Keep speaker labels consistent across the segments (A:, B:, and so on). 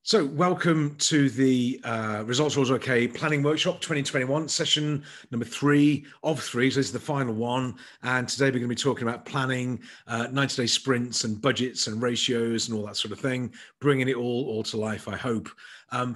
A: So welcome to the Results Rules OK Planning Workshop 2021, session number 3 of 3. So this is the final one. And today we're going to be talking about planning, 90-day sprints and budgets and ratios and all that sort of thing, bringing it all to life, I hope.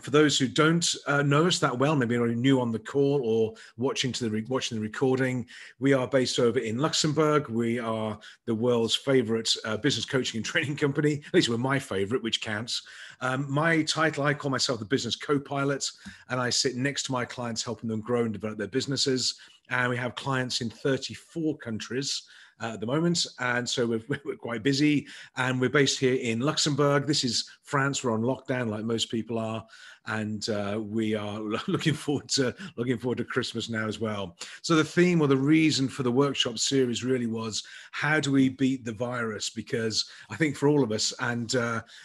A: For those who don't know us that well, maybe you're new on the call or watching the recording, we are based over in Luxembourg. We are the world's favorite business coaching and training company. At least we're my favorite, which counts. My title, I call myself the business co-pilot, and I sit next to my clients, helping them grow and develop their businesses. And we have clients in 34 countries at the moment. And so we're quite busy, and we're based here in Luxembourg. This is France. We're on lockdown like most people are. And we are looking forward to Christmas now as well. So the theme or the reason for the workshop series really was, how do we beat the virus? Because I think for all of us, and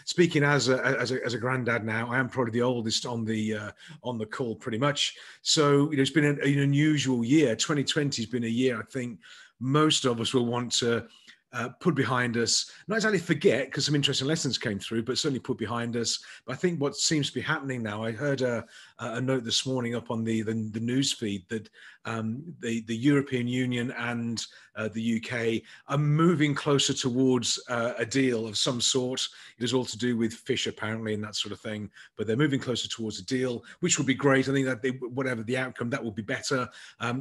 A: speaking as a granddad now, I am probably the oldest on the call pretty much. So it's been an unusual year. 2020 has been a year I think most of us will want to put behind us, not exactly forget, because some interesting lessons came through, but certainly put behind us. But I think what seems to be happening now, I heard a note this morning up on the news feed that the European Union and the UK are moving closer towards a deal of some sort. It is all to do with fish apparently and that sort of thing, but they're moving closer towards a deal, which would be great. I think that whatever the outcome, that will be better.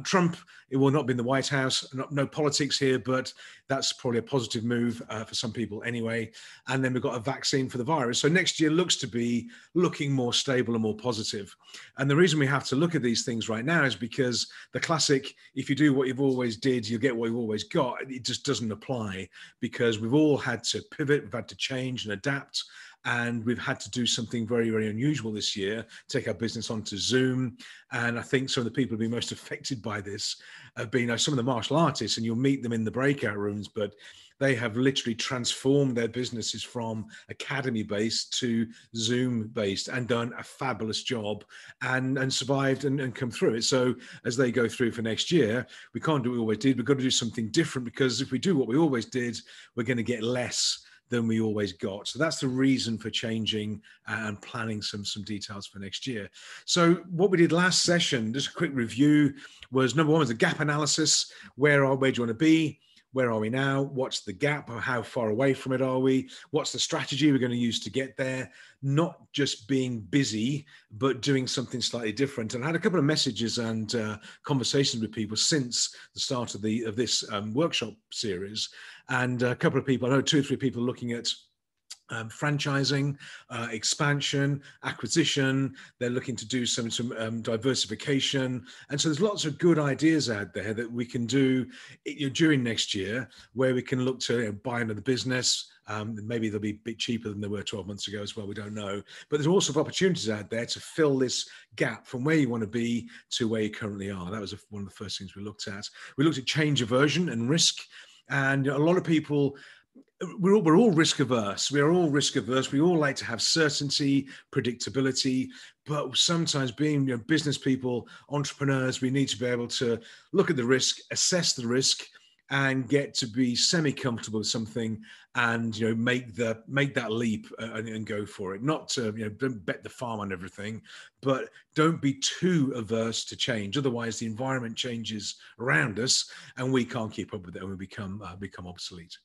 A: Trump, it will not be in the White House, no politics here, but that's probably a positive move for some people anyway. And then we've got a vaccine for the virus. So next year looks to be looking more stable and more positive. And the reason we have to look at these things right now is because the classic, if you do what you've always did, you'll get what you've always got, it just doesn't apply, because we've all had to pivot, we've had to change and adapt. And we've had to do something very, very unusual this year, take our business onto Zoom. And I think some of the people who've been most affected by this have been some of the martial artists, and you'll meet them in the breakout rooms, but they have literally transformed their businesses from academy-based to Zoom-based and done a fabulous job and survived and come through it. So as they go through for next year, we can't do what we always did. We've got to do something different, because if we do what we always did, we're going to get less than we always got. So that's the reason for changing and planning some details for next year. So what we did last session, just a quick review, was number one was a gap analysis. Where do you want to be? Where are we now? What's the gap? Or how far away from it are we? What's the strategy we're going to use to get there? Not just being busy, but doing something slightly different. And I had a couple of messages and conversations with people since the start of this workshop series. And a couple of people, I know 2 or 3 people looking at franchising, expansion, acquisition. They're looking to do some diversification. And so there's lots of good ideas out there that we can do during next year, where we can look to buy another business. Maybe they'll be a bit cheaper than they were 12 months ago as well. We don't know. But there's also opportunities out there to fill this gap from where you want to be to where you currently are. That was one of the first things we looked at. We looked at change aversion and risk. And a lot of people, we're all risk averse. We are all risk averse. We all like to have certainty, predictability, but sometimes being business people, entrepreneurs, we need to be able to look at the risk, assess the risk, and get to be semi-comfortable with something, and make that leap and go for it. Not to don't bet the farm on everything, but don't be too averse to change. Otherwise, the environment changes around us, and we can't keep up with it, and we become obsolete.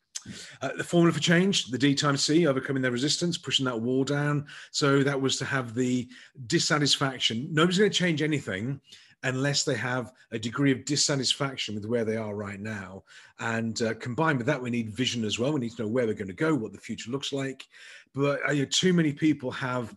A: The formula for change, the D times C, overcoming their resistance, pushing that wall down. So that was to have the dissatisfaction. Nobody's going to change anything unless they have a degree of dissatisfaction with where they are right now. And combined with that, we need vision as well. We need to know where we're going to go, what the future looks like. But too many people have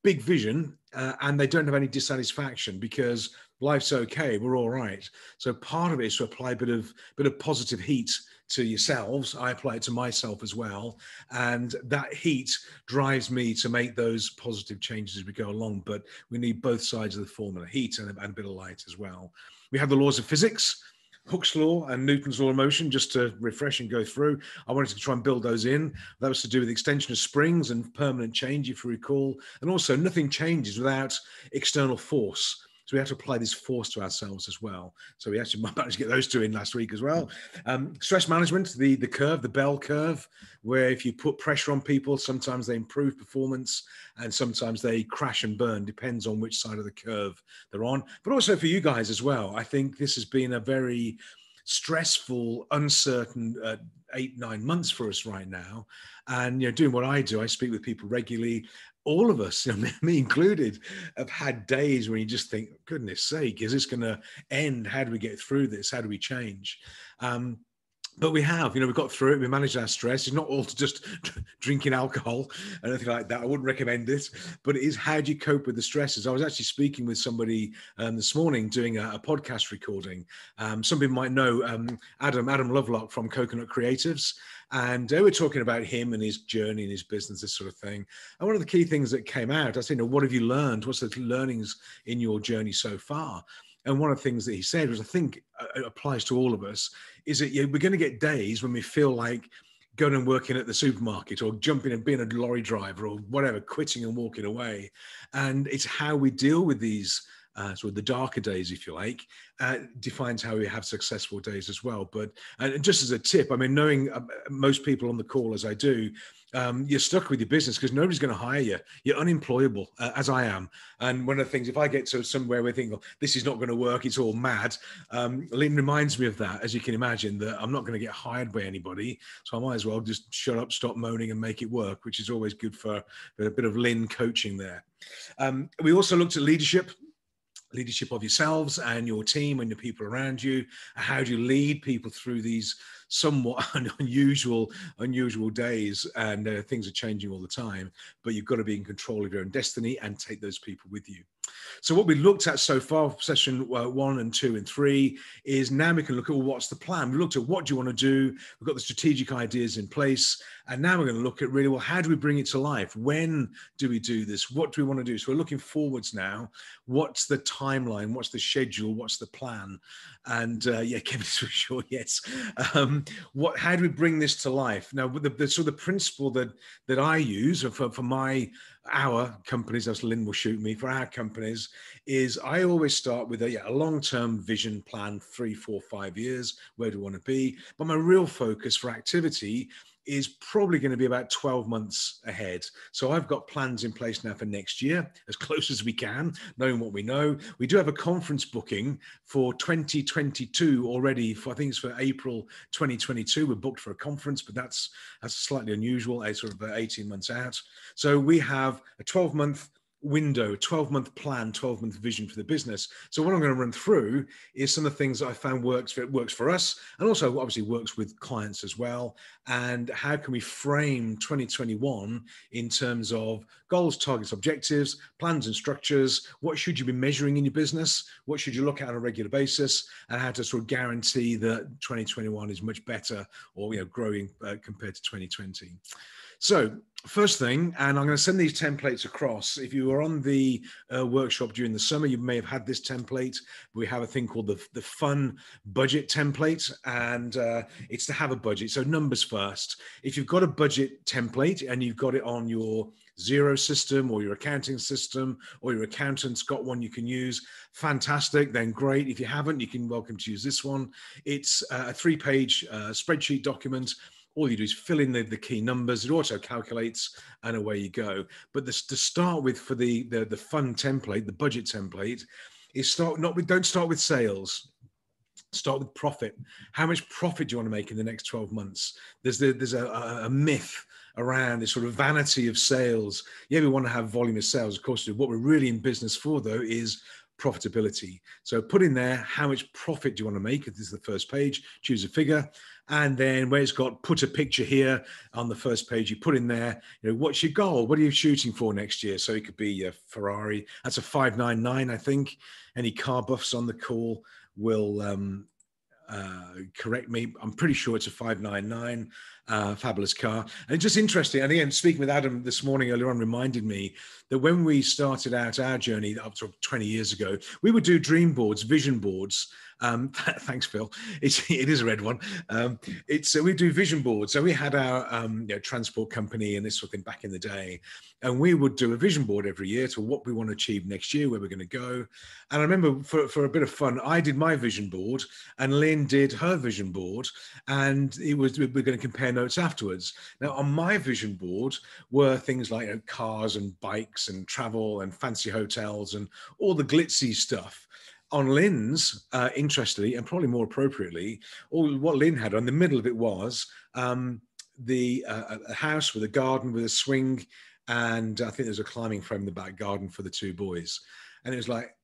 A: big vision and they don't have any dissatisfaction, because life's okay, we're all right. So part of it is to apply a bit of positive heat to yourselves. I apply it to myself as well, and that heat drives me to make those positive changes as we go along. But we need both sides of the formula, heat and a bit of light as well. We have the laws of physics, Hooke's law and Newton's law of motion, just to refresh and go through. I wanted to try and build those in. That was to do with extension of springs and permanent change, if you recall. And also, nothing changes without external force. So we have to apply this force to ourselves as well. So we actually managed to get those two in last week as well. Stress management, the curve, the bell curve, where if you put pressure on people, sometimes they improve performance and sometimes they crash and burn, depends on which side of the curve they're on. But also for you guys as well, I think this has been a very stressful, uncertain 8-9 months for us right now. And doing what I do, I speak with people regularly. All of us, me included, have had days when you just think, goodness sake, is this going to end? How do we get through this? How do we change? But we have, we've got through it. We managed our stress. It's not all just drinking alcohol and anything like that. I wouldn't recommend it, but it is how do you cope with the stresses? I was actually speaking with somebody this morning doing a podcast recording. Some people might know Adam Lovelock from Coconut Creatives. And they were talking about him and his journey and his business, this sort of thing. And one of the key things that came out, I said, what have you learned? What's the learnings in your journey so far? And one of the things that he said was, I think it applies to all of us, is that we're going to get days when we feel like going and working at the supermarket or jumping and being a lorry driver or whatever, quitting and walking away. And it's how we deal with these sort of the darker days, if you like, defines how we have successful days as well. But just as a tip, I mean, knowing most people on the call as I do, you're stuck with your business because nobody's going to hire you. You're unemployable, as I am. And one of the things, if I get to somewhere where I think, this is not going to work, it's all mad, Lynn reminds me of that, as you can imagine, that I'm not going to get hired by anybody. So I might as well just shut up, stop moaning and make it work, which is always good for a bit of Lynn coaching there. We also looked at leadership of yourselves and your team and the people around you. How do you lead people through these somewhat unusual days? And things are changing all the time, but you've got to be in control of your own destiny and take those people with you. So what we looked at so far, session 1 and 2 and 3, is now we can look at, well, what's the plan? We looked at what do you want to do? We've got the strategic ideas in place. And now we're going to look at really, well, how do we bring it to life? When do we do this? What do we want to do? So we're looking forwards now. What's the timeline? What's the schedule? What's the plan? And Kevin's for sure, yes. How do we bring this to life? Now, the sort of principle that I use for our companies, as Lynn will shoot me, for our companies, is I always start with a long-term vision plan, 3, 4, 5 years, where do we want to be? But my real focus for activity is probably going to be about 12 months ahead. So I've got plans in place now for next year, as close as we can, knowing what we know. We do have a conference booking for 2022 already, I think it's for April 2022. We're booked for a conference, but that's slightly unusual, sort of 18 months out. So we have a 12-month window, 12-month plan, 12-month vision for the business. So what I'm going to run through is some of the things that I found works for us, and also obviously works with clients as well. And how can we frame 2021 in terms of goals, targets, objectives, plans and structures? What should you be measuring in your business? What should you look at on a regular basis? And how to sort of guarantee that 2021 is much better or growing compared to 2020. So first thing, and I'm going to send these templates across. If you were on the workshop during the summer, you may have had this template. We have a thing called the fun budget template, and it's to have a budget. So numbers first. If you've got a budget template and you've got it on your Xero system or your accounting system or your accountant's got one you can use, fantastic, then great. If you haven't, you can welcome to use this one. It's a 3-page spreadsheet document. All you do is fill in the key numbers. It auto calculates, and away you go. But to start with, for the fun template, the budget template, is don't start with sales. Start with profit. How much profit do you want to make in the next 12 months? There's a myth around this sort of vanity of sales. Yeah, we want to have volume of sales, of course. What we're really in business for, though, is profitability. So put in there, how much profit do you want to make? This is the first page. Choose a figure. And then where it's got put a picture here on the first page, you put in there, what's your goal? What are you shooting for next year? So it could be a Ferrari. That's a 599, I think. Any car buffs on the call will correct me. I'm pretty sure it's a 599. fabulous car. And it's just interesting. And again, speaking with Adam this morning earlier on reminded me that when we started out our journey up to 20 years ago, we would do dream boards, vision boards. Thanks, Phil. It is a red one. We do vision boards. So we had our transport company and this sort of thing back in the day, and we would do a vision board every year to what we want to achieve next year, where we're going to go. And I remember for a bit of fun, I did my vision board, and Lynn did her vision board, and we were going to compare notes afterwards. Now, on my vision board were things like cars and bikes and travel and fancy hotels and all the glitzy stuff. On Lynn's, interestingly, and probably more appropriately, what Lynn had on the middle of it was a house with a garden with a swing, and I think there's a climbing frame in the back garden for the two boys. And it was like,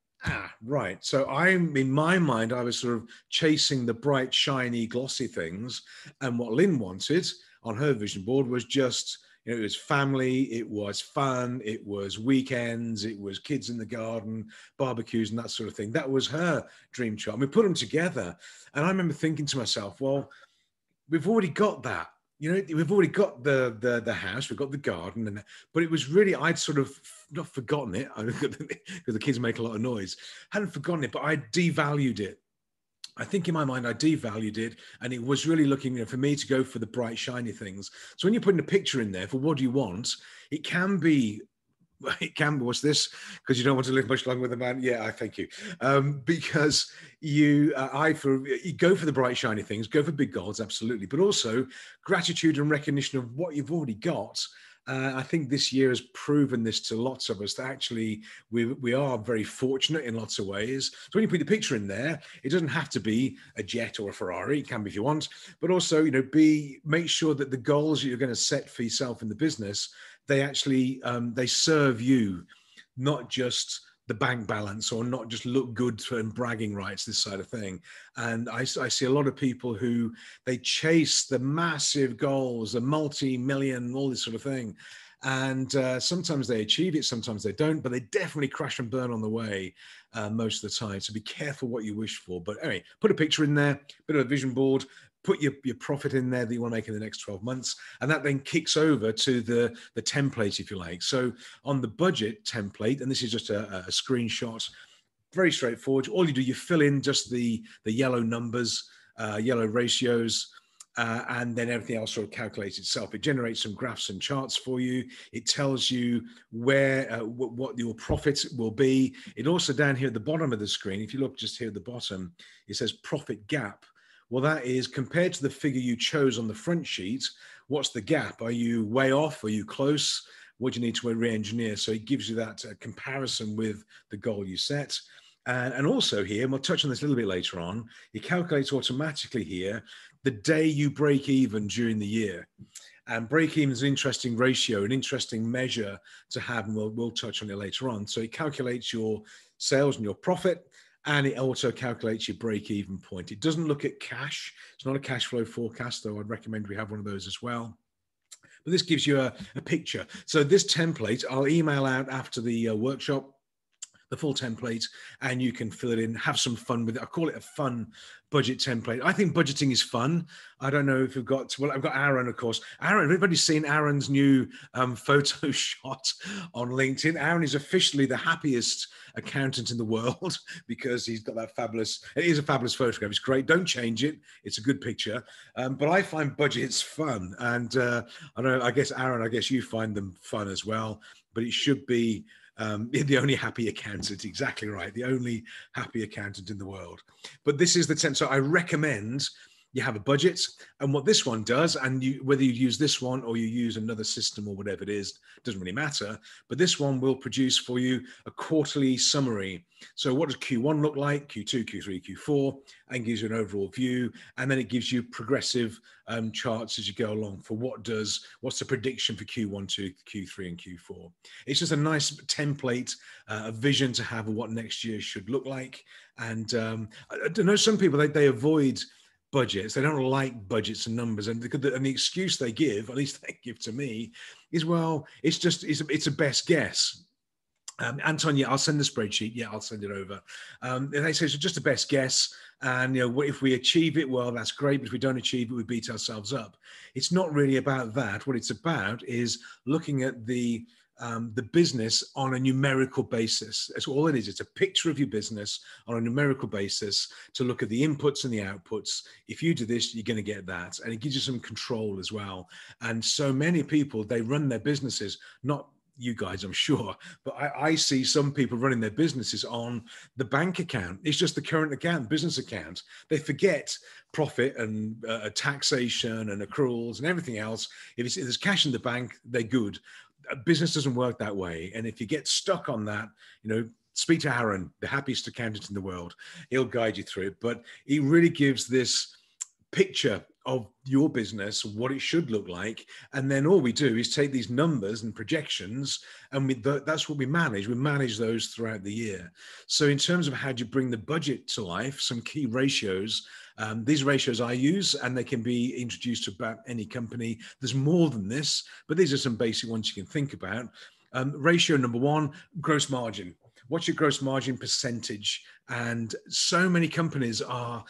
A: right. So in my mind, I was sort of chasing the bright, shiny, glossy things. And what Lynn wanted on her vision board was just, it was family, it was fun, it was weekends, it was kids in the garden, barbecues and that sort of thing. That was her dream chart. And we put them together. And I remember thinking to myself, well, we've already got that. We've already got the house, we've got the garden, but it was really, I'd sort of not forgotten it because the kids make a lot of noise. Hadn't forgotten it, but I devalued it. I think in my mind, I devalued it, and it was really looking for me to go for the bright, shiny things. So when you're putting a picture in there for what do you want, it can be, what's this? Because you don't want to live much longer with a man. Yeah, I thank you. Because you go for the bright, shiny things, go for big goals, absolutely. But also gratitude and recognition of what you've already got. I think this year has proven this to lots of us, that actually we are very fortunate in lots of ways. So when you put the picture in there, it doesn't have to be a jet or a Ferrari. It can be if you want, but also, make sure that the goals that you're going to set for yourself in the business, they actually, they serve you, not just the bank balance or not just look good and bragging rights, this side of thing. And I see a lot of people who they chase the massive goals, the multi-million, all this sort of thing. And sometimes they achieve it, sometimes they don't, but they definitely crash and burn on the way most of the time. So be careful what you wish for. But anyway, put a picture in there, bit of a vision board, put your profit in there that you want to make in the next 12 months. And that then kicks over to the template, if you like. So on the budget template, and this is just a screenshot, very straightforward. All you do, you fill in just the yellow numbers, yellow ratios, and then everything else sort of calculates itself. It generates some graphs and charts for you. It tells you where what your profit will be. It also down here at the bottom of the screen, if you look just here at the bottom, it says profit gap. Well, that is compared to the figure you chose on the front sheet, what's the gap? Are you way off? Are you close? What do you need to re-engineer? So it gives you that comparison with the goal you set. And also here, and we'll touch on this a little bit later on, it calculates automatically here the day you break even during the year. And break even is an interesting ratio, an interesting measure to have, and we'll touch on it later on. So it calculates your sales and your profit, and it also calculates your break-even point. It doesn't look at cash. It's not a cash flow forecast, though I'd recommend we have one of those as well. But this gives you a picture. So this template, I'll email out after the workshop, the full template, and you can fill it in, have some fun with it. I call it a fun budget template. I think budgeting is fun. I don't know if you've got, well, I've got Aaron, of course. Aaron, everybody's seen Aaron's new photo shot on LinkedIn. Aaron is officially the happiest accountant in the world because he's got that fabulous, it is a fabulous photograph. It's great. Don't change it. It's a good picture. But I find budgets fun. And I don't know, I guess, Aaron, I guess you find them fun as well, but it should be the only happy accountant, exactly right, the only happy accountant in the world. But this is the template. So I recommend you have a budget, and what this one does, and whether you use this one or you use another system or whatever it is, doesn't really matter, but this one will produce for you a quarterly summary. So what does Q1 look like, Q2, Q3, Q4, and gives you an overall view, and then it gives you progressive charts as you go along for what's the prediction for Q1 to Q3 and Q4. It's just a nice template, a vision to have of what next year should look like. And I don't know, some people, they avoid budgets. They don't like budgets and numbers, and the excuse they give, at least they give to me, is, well, it's a best guess. Anton, yeah, I'll send the spreadsheet. Yeah, I'll send it over. And they say it's just a best guess. And if we achieve it, well, that's great. But if we don't achieve it, we beat ourselves up. It's not really about that. What it's about is looking at the business on a numerical basis. That's all it is. It's a picture of your business on a numerical basis to look at the inputs and the outputs. If you do this, you're going to get that. And it gives you some control as well. And so many people, they run their businesses, not you guys, I'm sure, but I see some people running their businesses on the bank account. It's just the current account, business account. They forget profit and taxation and accruals and everything else. If there's cash in the bank, they're good. A business doesn't work that way. And if you get stuck on that, speak to Aaron, the happiest accountant in the world. He'll guide you through it. But he really gives this picture of your business, what it should look like. And then all we do is take these numbers and projections, and that's what we manage. We manage those throughout the year. So in terms of how do you bring the budget to life, some key ratios, these ratios I use, and they can be introduced to about any company. There's more than this, but these are some basic ones you can think about. Ratio number one, gross margin. What's your gross margin percentage? And so many companies are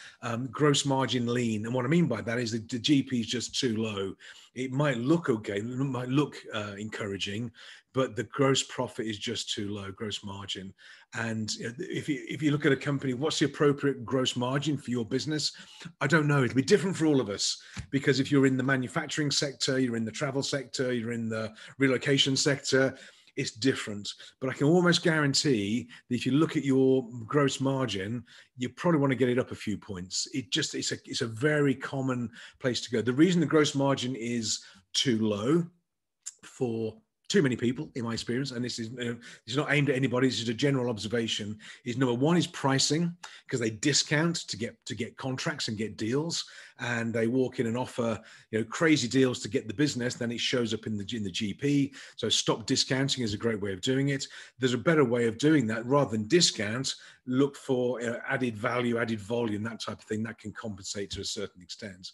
A: gross margin lean. And what I mean by that is the GP is just too low. It might look okay, it might look encouraging, but the gross profit is just too low, gross margin. And if you look at a company, what's the appropriate gross margin for your business? I don't know. It'll be different for all of us, because if you're in the manufacturing sector, you're in the travel sector, you're in the relocation sector, it's different. But I can almost guarantee that if you look at your gross margin, you probably want to get it up a few points. It's a very common place to go. The reason the gross margin is too low for too many people, in my experience, and this is not aimed at anybody, this is a general observation, is number one is pricing, because they discount to get contracts and get deals, and they walk in and offer crazy deals to get the business. Then it shows up in the GP. So stop discounting is a great way of doing it. There's a better way of doing that. Rather than discount, look for added value, added volume, that type of thing that can compensate to a certain extent.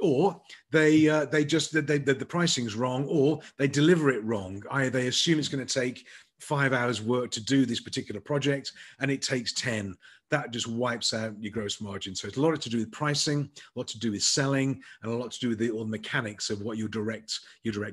A: Or the pricing's wrong, or they deliver it wrong. They assume it's going to take 5 hours work to do this particular project, and it takes 10. That just wipes out your gross margin. So it's a lot to do with pricing, a lot to do with selling, and a lot to do with all the mechanics of what your direct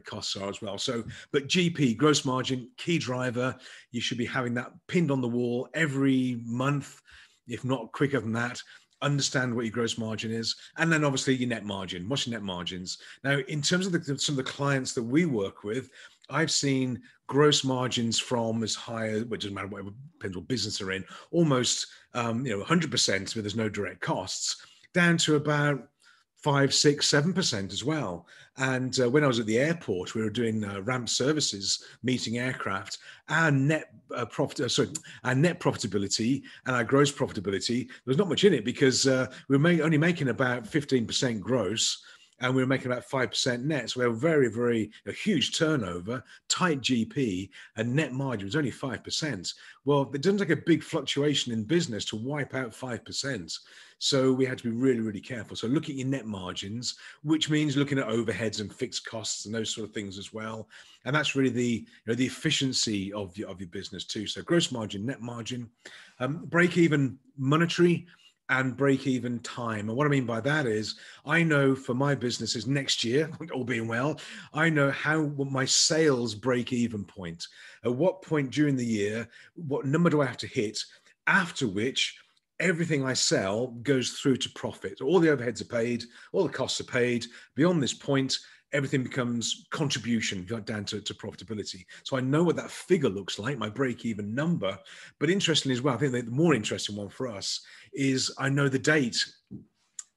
A: costs are as well. So, but GP, gross margin, key driver. You should be having that pinned on the wall every month, if not quicker than that. Understand what your gross margin is, and then obviously your net margin. What's your net margins? Now, in terms of some of the clients that we work with, I've seen gross margins from as high as, which doesn't matter, whatever, depends what business they're in, almost 100% where there's no direct costs, down to about 5, 6, 7% as well. And when I was at the airport, we were doing ramp services, meeting aircraft. Our net profitability and our gross profitability, there was not much in it, because we were only making about 15% gross, and we were making about 5% net. So we have a huge turnover, tight GP, and net margin was only 5%. Well, it doesn't take a big fluctuation in business to wipe out 5%. So we had to be really, really careful. So look at your net margins, which means looking at overheads and fixed costs and those sort of things as well. And that's really the efficiency of your business too. So gross margin, net margin, break even monetary, and break even time. And what I mean by that is, I know for my businesses next year, all being well, I know what my sales break even point. At what point during the year, what number do I have to hit, after which everything I sell goes through to profit. All the overheads are paid, all the costs are paid. Beyond this point, everything becomes contribution down to profitability. So I know what that figure looks like, my break-even number. But interestingly as well, I think the more interesting one for us is I know the date.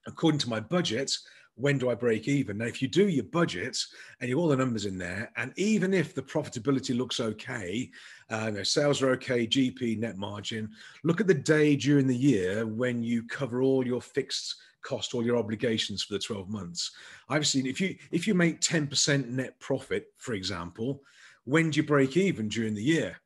A: According to my budget, when do I break even? Now, if you do your budget and you have all the numbers in there, and even if the profitability looks okay, sales are okay, GP, net margin, look at the day during the year when you cover all your fixed cost, all your obligations for the 12 months. I've seen if you make 10% net profit, for example, when do you break even during the year?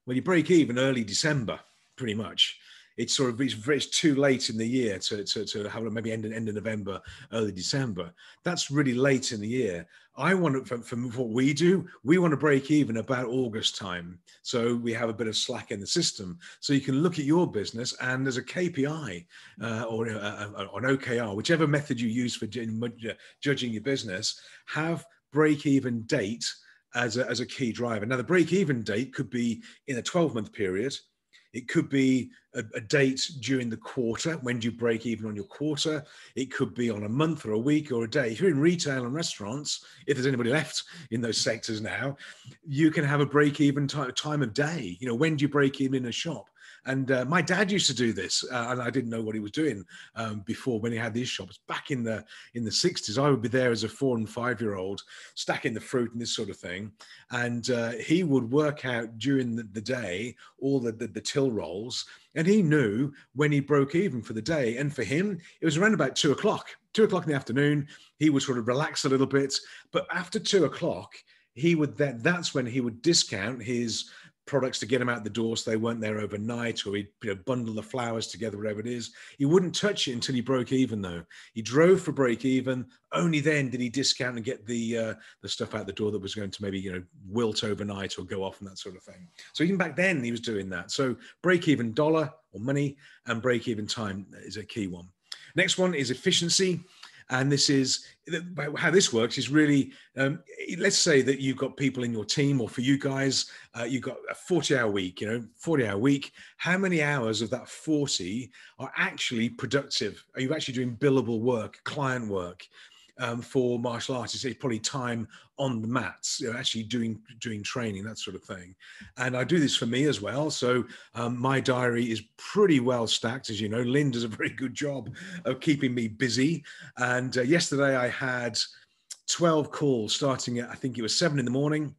A: Well, you break even early December, pretty much. it's sort of it's too late in the year to have maybe end of November, early December. That's really late in the year. I want to, from what we do, we want to break even about August time. So we have a bit of slack in the system. So you can look at your business and there's a KPI or an OKR, whichever method you use for judging your business, have break even date as a key driver. Now the break even date could be in a 12-month period. It could be a date during the quarter. When do you break even on your quarter? It could be on a month or a week or a day. If you're in retail and restaurants, if there's anybody left in those sectors now, you can have a break even time of day. You know, when do you break even in a shop? And my dad used to do this, and I didn't know what he was doing before when he had these shops. Back in the 60s, I would be there as a 4 and 5-year-old, stacking the fruit and this sort of thing. And he would work out during the day all the till rolls, and he knew when he broke even for the day. And for him, it was around about 2 o'clock. 2 o'clock in the afternoon, he would sort of relax a little bit. But after 2 o'clock, that's when he would discount his products to get them out the door so they weren't there overnight, or he'd bundle the flowers together, whatever it is. He wouldn't touch it until he broke even, though. He drove for break even. Only then did he discount and get the stuff out the door that was going to maybe wilt overnight or go off and that sort of thing. So even back then he was doing that. So break even dollar or money and break even time is a key one. Next one is efficiency. And this is how this works is really, let's say that you've got people in your team, or for you guys, you've got a 40-hour week, 40-hour week. How many hours of that 40 are actually productive? Are you actually doing billable work, client work? For martial artists, it's probably time on the mats, actually doing training, that sort of thing. And I do this for me as well. So my diary is pretty well stacked, as you know. Lynn does a very good job of keeping me busy. And yesterday I had 12 calls starting at, I think it was 7 in the morning.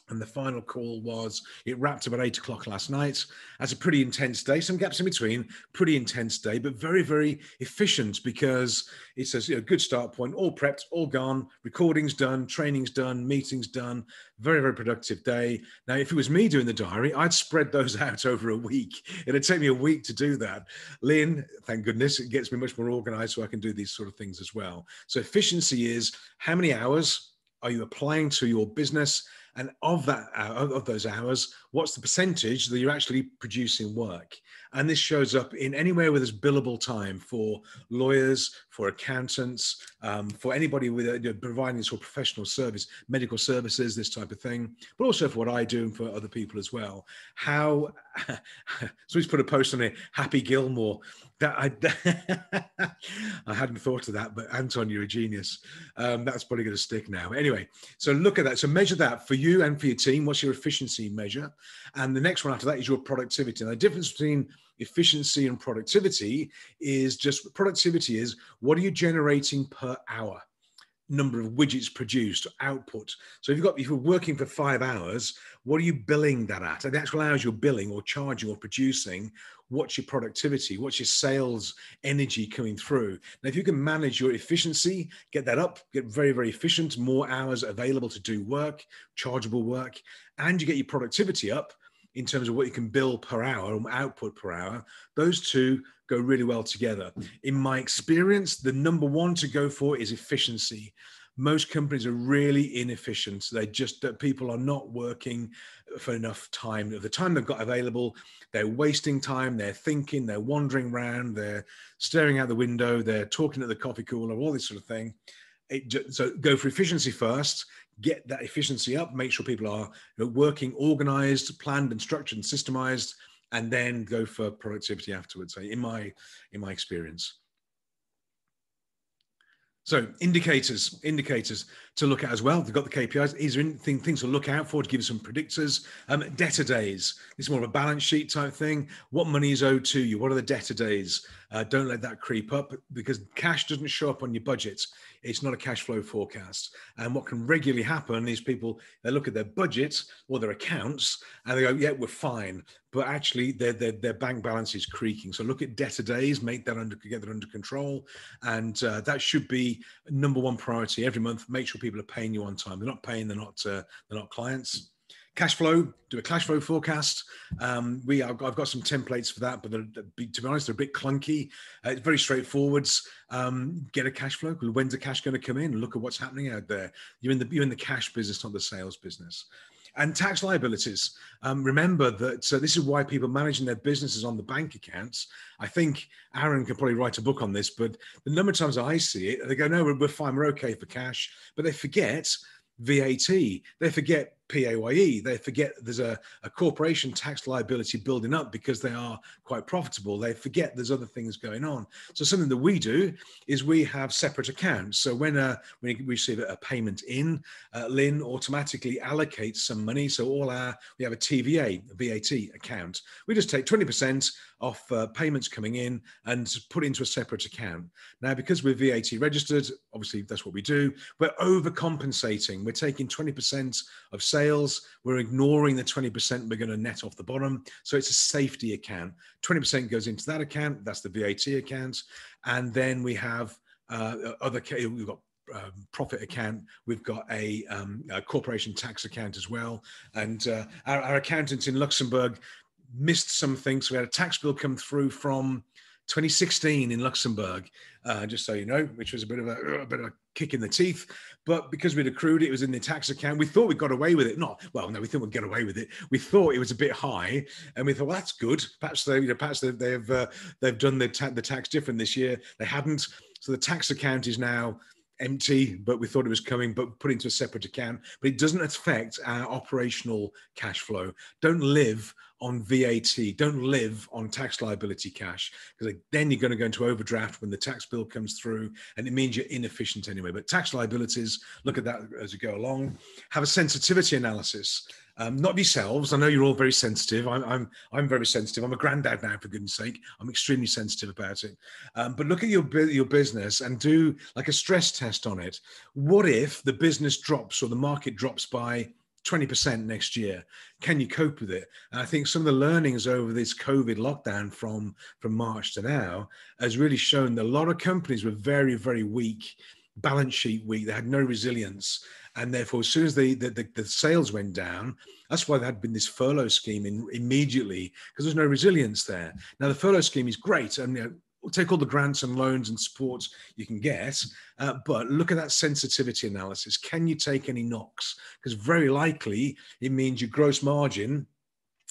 A: And the final call it wrapped about 8 o'clock last night. That's a pretty intense day, some gaps in between, pretty intense day, but very, very efficient, because it's a good start point, all prepped, all gone, recordings done, trainings done, meetings done, very, very productive day. Now, if it was me doing the diary, I'd spread those out over a week. It'd take me a week to do that. Lynn, thank goodness, it gets me much more organized so I can do these sort of things as well. So efficiency is how many hours are you applying to your business? And of those hours, what's the percentage that you're actually producing work? And this shows up in anywhere where there's billable time for lawyers, for accountants, for anybody with providing sort of professional service, medical services, this type of thing, but also for what I do and for other people as well. So he's put a post on it, Happy Gilmore. I hadn't thought of that, but Anton, you're a genius. That's probably going to stick now. Anyway, so look at that. So measure that for you and for your team. What's your efficiency measure? And the next one after that is your productivity. And the difference between efficiency and productivity is what are you generating per hour? Number of widgets produced, output. So if you're working for 5 hours, what are you billing that at? And the actual hours you're billing or charging or producing, what's your productivity? What's your sales energy coming through? Now, if you can manage your efficiency, get that up, get very, very efficient, more hours available to do work, chargeable work, and you get your productivity up in terms of what you can bill per hour or output per hour, those two go really well together. In my experience, the number one to go for is efficiency. Most companies are really inefficient. People are not working for enough time. The time they've got available, they're wasting time, they're thinking, they're wandering around, they're staring out the window, they're talking at the coffee cooler, all this sort of thing. So go for efficiency first, get that efficiency up, make sure people are working organized, planned and structured and systemized, and then go for productivity afterwards, in my experience. So indicators to look at as well. They've got the KPIs. These are things to look out for to give you some predictors. Debtor days. This is more of a balance sheet type thing. What money is owed to you? What are the debtor days? Don't let that creep up, because cash doesn't show up on your budget. It's not a cash flow forecast. And what can regularly happen is they look at their budget or their accounts and they go, yeah, we're fine. But actually their bank balance is creaking. So look at debtor days, get that under control. And that should be number one priority every month. Make sure people are paying you on time. They're not paying, they're not clients. Cash flow, do a cash flow forecast. I've got some templates for that, but to be honest, they're a bit clunky. It's very straightforward. Get a cash flow. When's the cash going to come in? Look at what's happening out there. You're in the cash business, not the sales business. And tax liabilities. Remember that this is why people managing their businesses on the bank accounts. I think Aaron can probably write a book on this, but the number of times I see it, they go, no, we're fine, we're okay for cash, but they forget VAT, they forget PAYE, they forget there's a corporation tax liability building up because they are quite profitable. They forget there's other things going on. So something that we do is we have separate accounts. So when we receive a payment in, Lynn automatically allocates some money. So we have a TVA, a VAT account. We just take 20% off payments coming in and put it into a separate account. Now, because we're VAT registered, obviously that's what we do. We're overcompensating. We're taking 20% of sales. We're ignoring the 20% we're going to net off the bottom. So it's a safety account. 20% goes into that account. That's the VAT account. And then we have we've got profit account. We've got a corporation tax account as well. And our accountants in Luxembourg missed something. So we had a tax bill come through from 2016 in Luxembourg, just so you know, which was a bit of a kick in the teeth. But because we'd accrued it, it was in the tax account. We thought we got away with it. No, we thought we'd get away with it. We thought it was a bit high, and we thought, well, that's good. Perhaps they've done the tax different this year. They hadn't. So the tax account is now empty, but we thought it was coming, but put into a separate account. But it doesn't affect our operational cash flow. Don't live on VAT. Don't live on tax liability cash, because then you're going to go into overdraft when the tax bill comes through, and it means you're inefficient anyway. But tax liabilities, look at that as you go along. Have a sensitivity analysis. Not yourselves. I know you're all very sensitive. I'm very sensitive. I'm a granddad now, for goodness sake. I'm extremely sensitive about it. But look at your business and do like a stress test on it. What if the business drops or the market drops by 20% next year? Can you cope with it? And I think some of the learnings over this COVID lockdown from March to now has really shown that a lot of companies were very, very weak, balance sheet weak. They had no resilience. And therefore, as soon as the sales went down, that's why there had been this furlough scheme immediately, because there's no resilience there. Now, the furlough scheme is great. And we'll take all the grants and loans and supports you can get, but look at that sensitivity analysis. Can you take any knocks? Because very likely it means your gross margin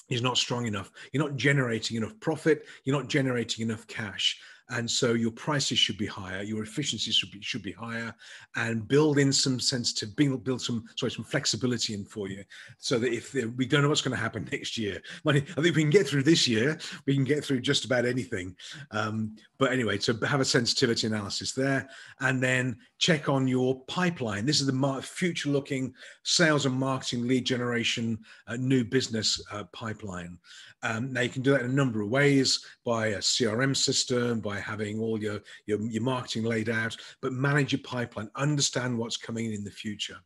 A: is not strong enough. You're not generating enough profit. You're not generating enough cash. And so your prices should be higher, your efficiency should be higher, and build in some build some flexibility in for you, so that if we don't know what's going to happen next year, I think if we can get through this year, we can get through just about anything. But anyway, so have a sensitivity analysis there, and then check on your pipeline. This is the future-looking sales and marketing lead generation new business pipeline. Now you can do that in a number of ways, by a CRM system, by having all your marketing laid out, but manage your pipeline, understand what's coming in the future.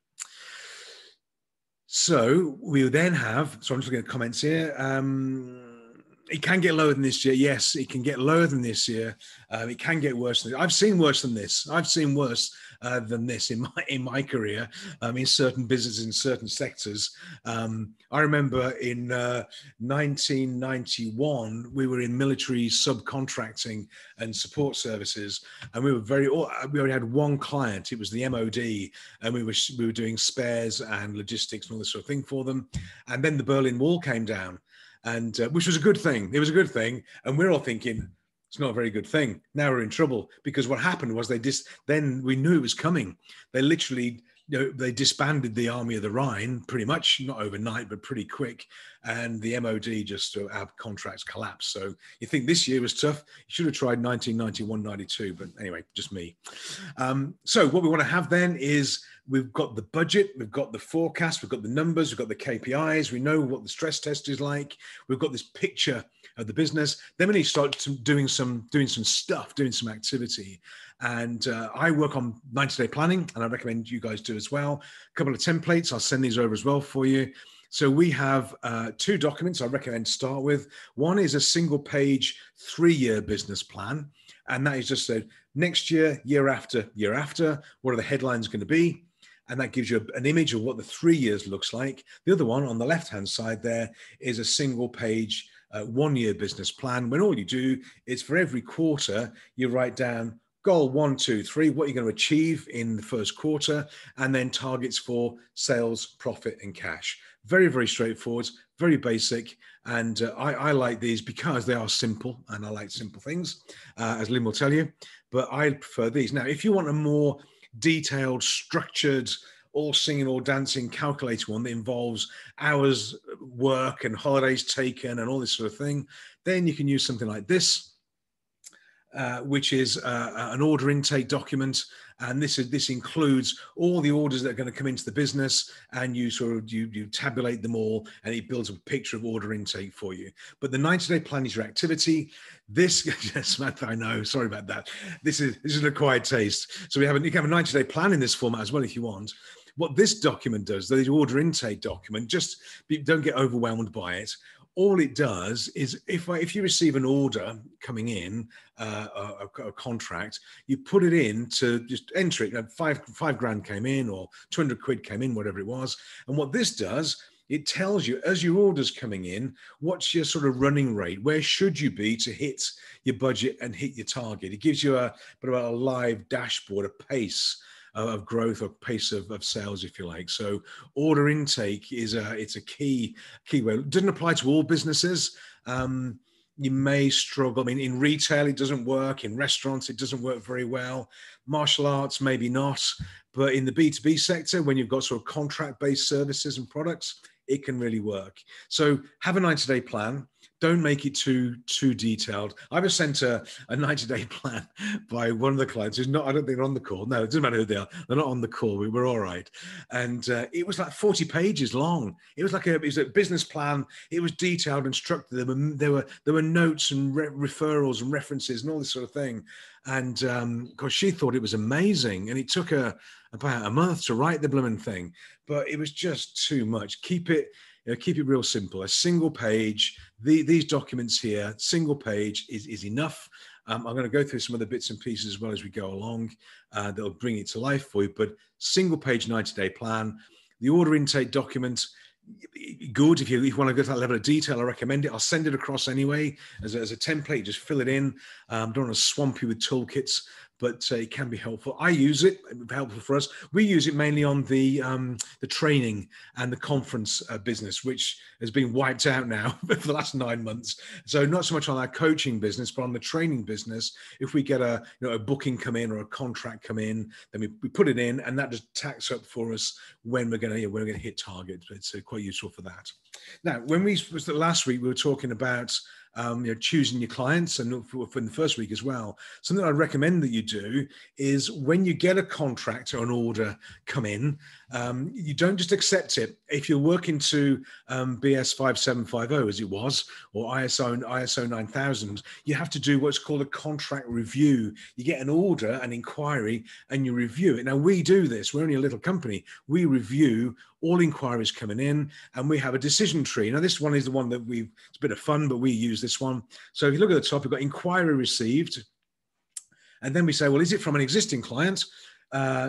A: So we then have, so I'm just looking at comments here. It can get lower than this year. Yes, it can get lower than this year. It can get worse than this. I've seen worse than this. I've seen worse than this in my career, in certain businesses, in certain sectors. I remember in 1991, we were in military subcontracting and support services, and we only had one client. It was the MOD, and we were doing spares and logistics and all this sort of thing for them. And then the Berlin Wall came down, and which was a good thing. It was a good thing, and we're all thinking, it's not a very good thing. Now we're in trouble, because what happened was then we knew it was coming. They literally, they disbanded the Army of the Rhine pretty much, not overnight, but pretty quick. And the MOD our contracts collapsed. So you think this year was tough. You should have tried 1991, 92, but anyway, just me. So what we want to have then is, we've got the budget, we've got the forecast, we've got the numbers, we've got the KPIs, we know what the stress test is like, we've got this picture of the business. Then we need to start doing some stuff, doing some activity. And I work on 90-day planning, and I recommend you guys do as well. A couple of templates, I'll send these over as well for you. So we have two documents I recommend to start with. One is a single page 3-year business plan. And that is just next year, year after, what are the headlines going to be? and that gives you an image of what the 3 years looks like. The other one on the left-hand side there is a single page 1-year business plan, when all you do is for every quarter, you write down goal 1, 2, 3, what you're going to achieve in the first quarter, and then targets for sales, profit, and cash. Very, very straightforward, very basic. And I like these because they are simple, and I like simple things, as Lynn will tell you, but I prefer these. Now, if you want a more detailed, structured, all singing, all dancing, calculated one that involves hours work and holidays taken and all this sort of thing, then you can use something like this, which is an order intake document. And this includes all the orders that are going to come into the business, and you tabulate them all, and it builds a picture of order intake for you. But the 90-day plan is your activity. This, Samantha, I know, sorry about that. This is an acquired taste. So you can have a 90-day plan in this format as well if you want. What this document does, the order intake document, just don't get overwhelmed by it. All it does is if you receive an order coming in, a contract, you put it in to just enter it. Five grand came in, or 200 quid came in, whatever it was. And what this does, it tells you as your order's coming in, what's your sort of running rate? Where should you be to hit your budget and hit your target? It gives you a bit of a live dashboard, a pace of growth, or pace of sales, if you like. So order intake it's a key way. It doesn't apply to all businesses. You may struggle. I mean, in retail, it doesn't work. In restaurants, it doesn't work very well. Martial arts, maybe not. But in the B2B sector, when you've got sort of contract-based services and products, it can really work. So have a 90-day plan. Don't make it too detailed. I was sent a 90-day plan by one of the clients who's not, I don't think they're on the call. No, it doesn't matter who they are. They're not on the call. We were all right. And it was like 40 pages long. It was like it was a business plan. It was detailed and structured. There were notes and referrals and references and all this sort of thing. And because she thought it was amazing. And it took her about a month to write the blooming thing. But it was just too much. Keep it real simple. A single page. These documents here, single page is enough. I'm going to go through some other bits and pieces as well as we go along that'll bring it to life for you. But single page 90-day plan. The order intake document, good. If you want to go to that level of detail, I recommend it. I'll send it across anyway as a template. Just fill it in. Don't want to swamp you with toolkits, but it can be helpful. I use it. It's helpful for us. We use it mainly on the training and the conference business, which has been wiped out now for the last 9 months. So not so much on our coaching business, but on the training business. If we get a booking come in or a contract come in, then we put it in, and that just tacks up for us when we're going to hit targets. It's quite useful for that. Now, last week we were talking about choosing your clients, and for the first week as well. Something I recommend that you do is when you get a contract or an order come in, you don't just accept it. If you're working to BS 5750 as it was, or ISO 9000, you have to do what's called a contract review. You get an order, an inquiry, and you review it. Now we do this. We're only a little company. We review all inquiries coming in, and we have a decision tree. Now this one is the one that it's a bit of fun, but we use this one. So if you look at the top, we've got inquiry received, and then we say, well, is it from an existing client?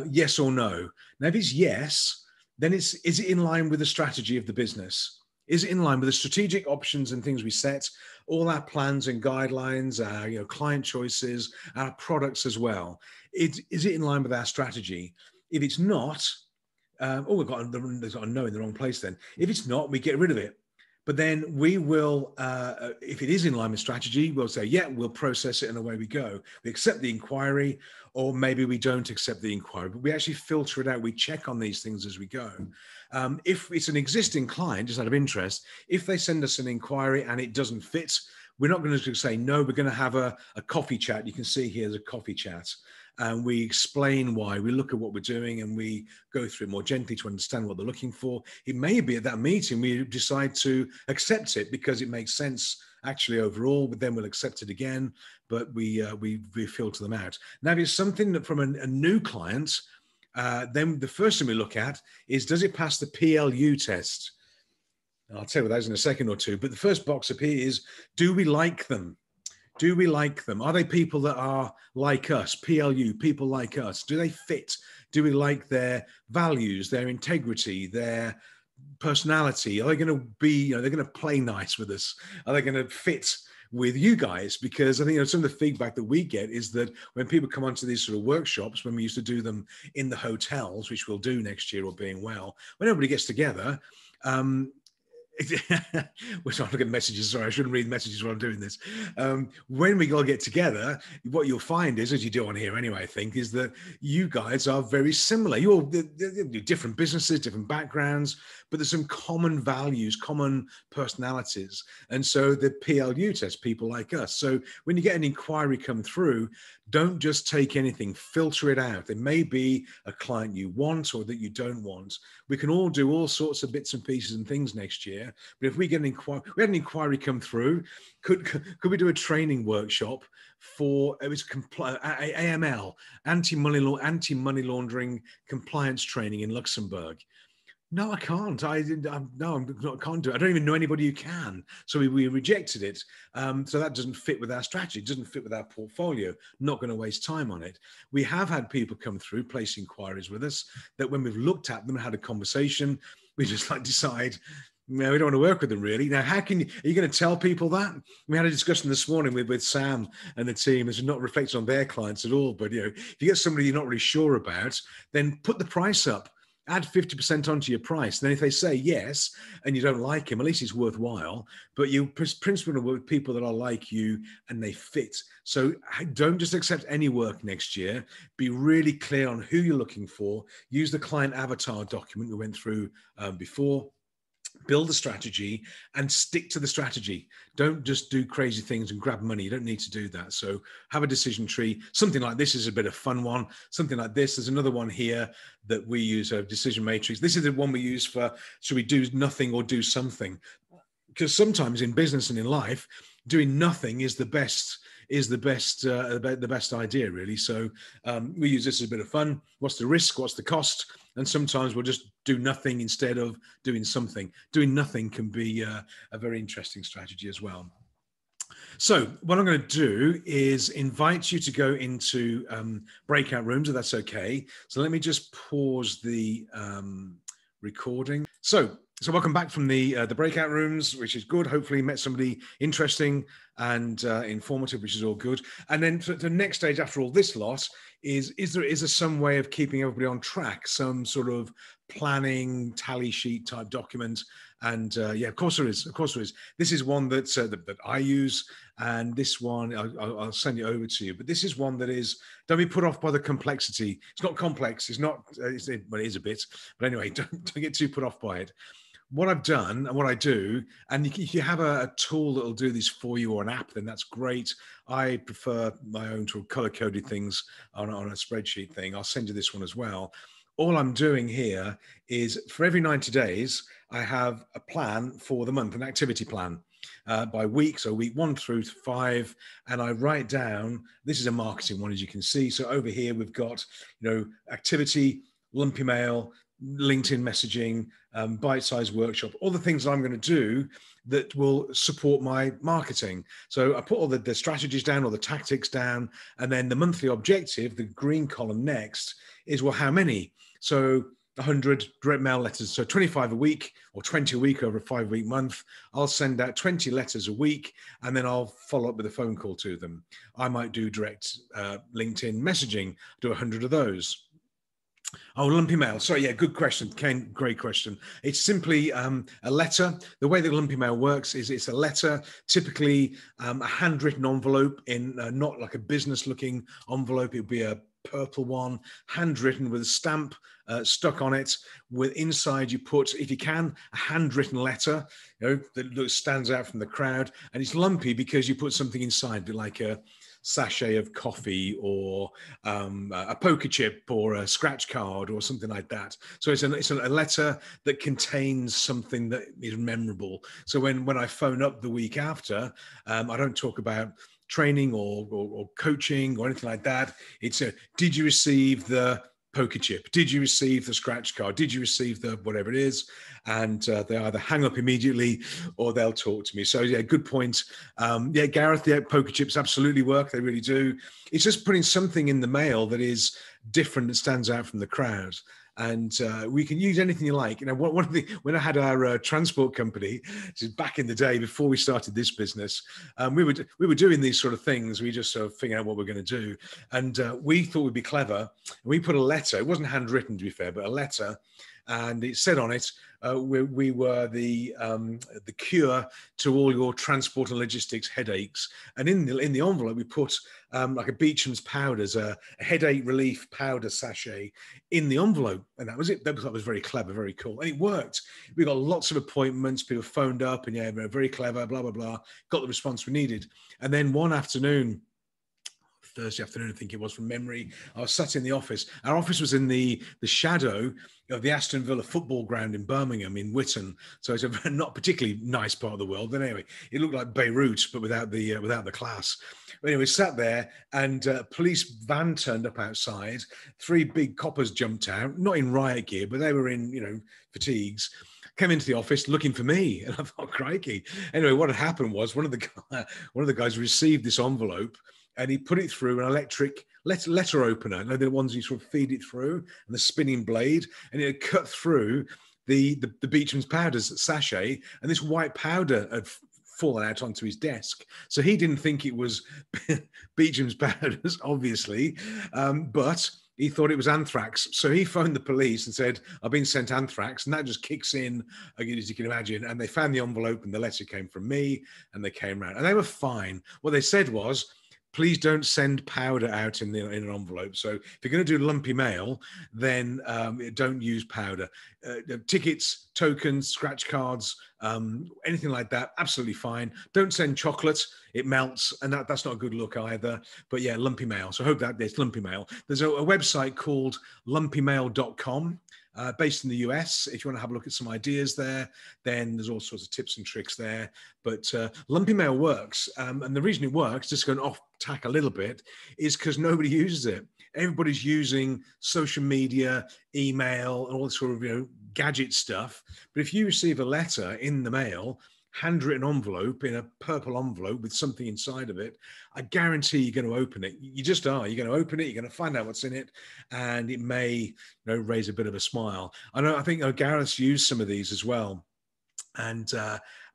A: Yes or no. Now if it's yes, then is it in line with the strategy of the business? Is it in line with the strategic options and things we set, all our plans and guidelines, our client choices, our products as well? Is it in line with our strategy? If it's not, we've got a no in the wrong place then. If it's not, we get rid of it. But then we will, if it is in line with strategy, we'll say, yeah, we'll process it, and away we go. We accept the inquiry, or maybe we don't accept the inquiry, but we actually filter it out. We check on these things as we go. If it's an existing client, just out of interest, if they send us an inquiry and it doesn't fit, we're not going to say no. We're going to have a coffee chat. You can see here there's a coffee chat. And we explain why. We look at what we're doing, and we go through it more gently to understand what they're looking for. It may be at that meeting we decide to accept it because it makes sense actually overall, but then we'll accept it again. But we filter them out. Now, if it's something that from a new client, then the first thing we look at is, does it pass the PLU test? And I'll tell you those in a second or two. But the first box up here is, do we like them? Do we like them? Are they people that are like us? PLU, people like us. Do they fit? Do we like their values, their integrity, their personality? Are they going to be, they're going to play nice with us? Are they going to fit with you guys? Because I think some of the feedback that we get is that when people come onto these sort of workshops, when we used to do them in the hotels, which we'll do next year, or being well, when everybody gets together, which I'm looking at messages. Sorry, I shouldn't read messages while I'm doing this. When we all get together, what you'll find is, as you do on here anyway, I think, is that you guys are very similar. You're different businesses, different backgrounds, but there's some common values, common personalities. And so the PLU test, people like us. So when you get an inquiry come through, don't just take anything, filter it out. There may be a client you want or that you don't want. We can all do all sorts of bits and pieces and things next year. But if we get an inquiry, we had an inquiry come through, could we do a training workshop for, it was AML, anti-money laundering compliance training in Luxembourg? No, I can't. I can't do it. I don't even know anybody who can. So we rejected it. So that doesn't fit with our strategy. It doesn't fit with our portfolio. Not going to waste time on it. We have had people come through, place inquiries with us, that when we've looked at them and had a conversation, we just decide, no, we don't want to work with them really. Now, are you going to tell people that? We had a discussion this morning with Sam and the team. This is not reflected on their clients at all, but if you get somebody you're not really sure about, then put the price up. Add 50% onto your price. Then if they say yes and you don't like him, at least it's worthwhile. But you principally with people that are like you and they fit. So don't just accept any work next year. Be really clear on who you're looking for. Use the client avatar document we went through before. Build a strategy and stick to the strategy. Don't just do crazy things and grab money. You don't need to do that. So have a decision tree. Something like this is a bit of fun one. Something like this. There's another one here that we use, a decision matrix. This is the one we use for, should we do nothing or do something? Because sometimes in business and in life, doing nothing is the best idea, really. So we use this as a bit of fun. What's the risk? What's the cost? And sometimes we'll just do nothing instead of doing something. Doing nothing can be a very interesting strategy as well. So what I'm going to do is invite you to go into breakout rooms, if that's okay. So let me just pause the recording. So welcome back from the breakout rooms, which is good. Hopefully you met somebody interesting and informative, which is all good. And then the next stage after all this lot is there some way of keeping everybody on track, some sort of planning tally sheet type document? And yeah, of course there is. Of course there is. This is one that I use, and this one I'll send it over to you. But this is one that is, don't be put off by the complexity. It's not complex. It's not. Well, it is a bit. But anyway, don't get too put off by it. What I've done and what I do, and if you have a tool that'll do this for you or an app, then that's great. I prefer my own sort of color-coded things on a spreadsheet thing. I'll send you this one as well. All I'm doing here is for every 90 days, I have a plan for the month, an activity plan by week. So week 1 through 5, and I write down, this is a marketing one, as you can see. So over here, we've got, activity, lumpy mail, LinkedIn messaging, bite-sized workshop, all the things I'm going to do that will support my marketing. So I put all the strategies down, or the tactics down, and then the monthly objective, the green column next, is, well, how many? So 100 direct mail letters, so 25 a week or 20 a week over a 5-week month. I'll send out 20 letters a week, and then I'll follow up with a phone call to them. I might do direct LinkedIn messaging, do 100 of those. Oh, lumpy mail. Sorry, yeah, good question, Ken. Great question. It's simply a letter. The way that lumpy mail works is it's a letter, typically a handwritten envelope in not like a business-looking envelope. It would be a purple one, handwritten with a stamp stuck on it. With inside, you put, if you can, a handwritten letter, that stands out from the crowd, and it's lumpy because you put something inside, like a sachet of coffee or a poker chip or a scratch card or something like that. So it's a letter that contains something that is memorable. So when I phone up the week after, I don't talk about training or coaching or anything like that. It's did you receive the poker chip? Did you receive the scratch card? Did you receive the whatever it is? And they either hang up immediately or they'll talk to me. So yeah, good point. Yeah, Gareth, the poker chips absolutely work. They really do. It's just putting something in the mail that is different, that stands out from the crowd. And we can use anything you like. You know, one of the, when I had our transport company, this is back in the day before we started this business, we were doing these sort of things. We just sort of figured out what we're going to do, and we thought we'd be clever. We put a letter. It wasn't handwritten, to be fair, but a letter, and it said on it, we were the cure to all your transport and logistics headaches. And in the envelope, we put like a Beecham's powders, a headache relief powder sachet in the envelope, and that was it. That was very clever, very cool, and it worked. We got lots of appointments. People phoned up, and yeah, very clever, blah blah blah. Got the response we needed, and then one afternoon. Thursday afternoon, I think it was, from memory, I was sat in the office. Our office was in the shadow of the Aston Villa football ground in Birmingham, in Witton. So it's a not particularly nice part of the world. But anyway, it looked like Beirut, but without the class. But anyway, sat there, and a police van turned up outside. 3 big coppers jumped out, not in riot gear, but they were in, you know, fatigues. Came into the office looking for me, and I thought, crikey. Anyway, what had happened was one of the guys received this envelope, and he put it through an electric letter opener, you know, the ones you sort of feed it through, and the spinning blade, and it had cut through the Beecham's powders sachet, and this white powder had fallen out onto his desk. So he didn't think it was Beecham's powders, obviously, but he thought it was anthrax. So he phoned the police and said, I've been sent anthrax. And that just kicks in, as you can imagine. And they found the envelope, and the letter came from me, and they came around. And they were fine. What they said was, please don't send powder out in an envelope. So if you're going to do lumpy mail, then don't use powder. Tickets, tokens, scratch cards, anything like that, absolutely fine. Don't send chocolate. It melts, and that's not a good look either. But yeah, lumpy mail. So I hope that it's lumpy mail. There's a website called lumpymail.com. Based in the US. If you want to have a look at some ideas there, then there's all sorts of tips and tricks there. But lumpy mail works. And the reason it works, just going off tack a little bit, is because nobody uses it. Everybody's using social media, email, and all this sort of, you know, gadget stuff. But if you receive a letter in the mail, handwritten envelope, in a purple envelope with something inside of it, I guarantee you're going to open it. You just are. You're going to open it. You're going to find out what's in it, and it may, you know, raise a bit of a smile. I think Gareth's used some of these as well, and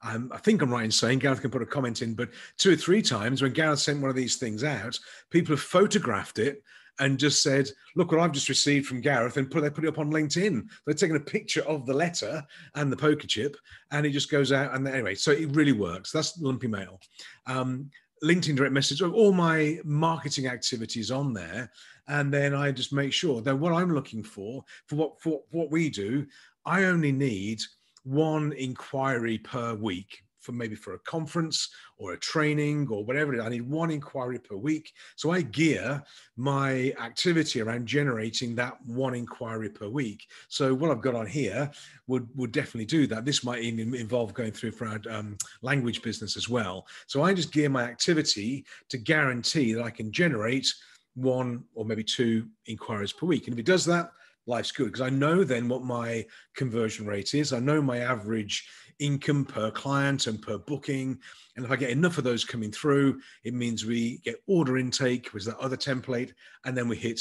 A: I think I'm right in saying, Gareth can put a comment in, but 2 or 3 times when Gareth sent one of these things out, people have photographed it and just said, look what I've just received from Gareth, and they put it up on LinkedIn. They're taking a picture of the letter and the poker chip, and it just goes out. And anyway, so it really works. That's lumpy mail. LinkedIn direct message, all my marketing activities on there. And then I just make sure that what I'm looking for what we do, I only need 1 inquiry per week, for a conference or a training or whatever it is. I need 1 inquiry per week. So I gear my activity around generating that 1 inquiry per week. So what I've got on here would definitely do that. This might even involve going through for our language business as well. So I just gear my activity to guarantee that I can generate 1 or maybe 2 inquiries per week. And if it does that, life's good, because I know then what my conversion rate is. I know my average income per client and per booking. And if I get enough of those coming through, it means we get order intake, which is that other template, and then we hit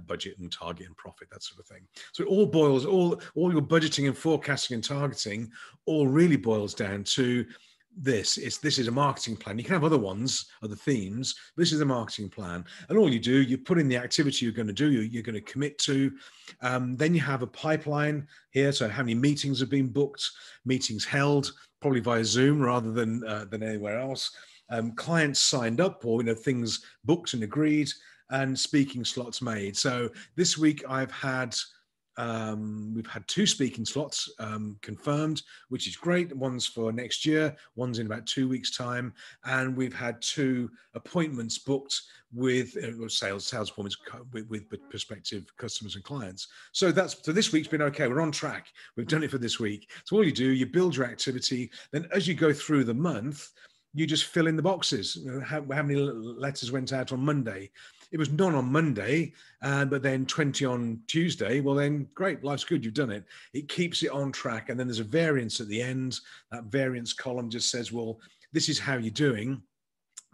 A: budget and target and profit, that sort of thing. So it all boils, all your budgeting and forecasting and targeting all really boils down to this is a marketing plan. You can have other ones, other themes. This is a marketing plan, and all you do, you put in the activity you're going to do, you're going to commit to. Then you have a pipeline here. So how many meetings have been booked, meetings held, probably via Zoom rather than anywhere else. Clients signed up, or things booked and agreed, and speaking slots made. So this week we've had 2 speaking slots confirmed, which is great. One's for next year, one's in about 2 weeks' time, and we've had 2 appointments booked with sales appointments with prospective customers and clients. So this week's been okay. We're on track. We've done it for this week. So all you do, you build your activity. Then as you go through the month, you just fill in the boxes. How many letters went out on Monday? it was none on Monday, but then 20 on Tuesday, well then great, life's good, you've done it. It keeps it on track. And then there's a variance at the end. That variance column just says, well, this is how you're doing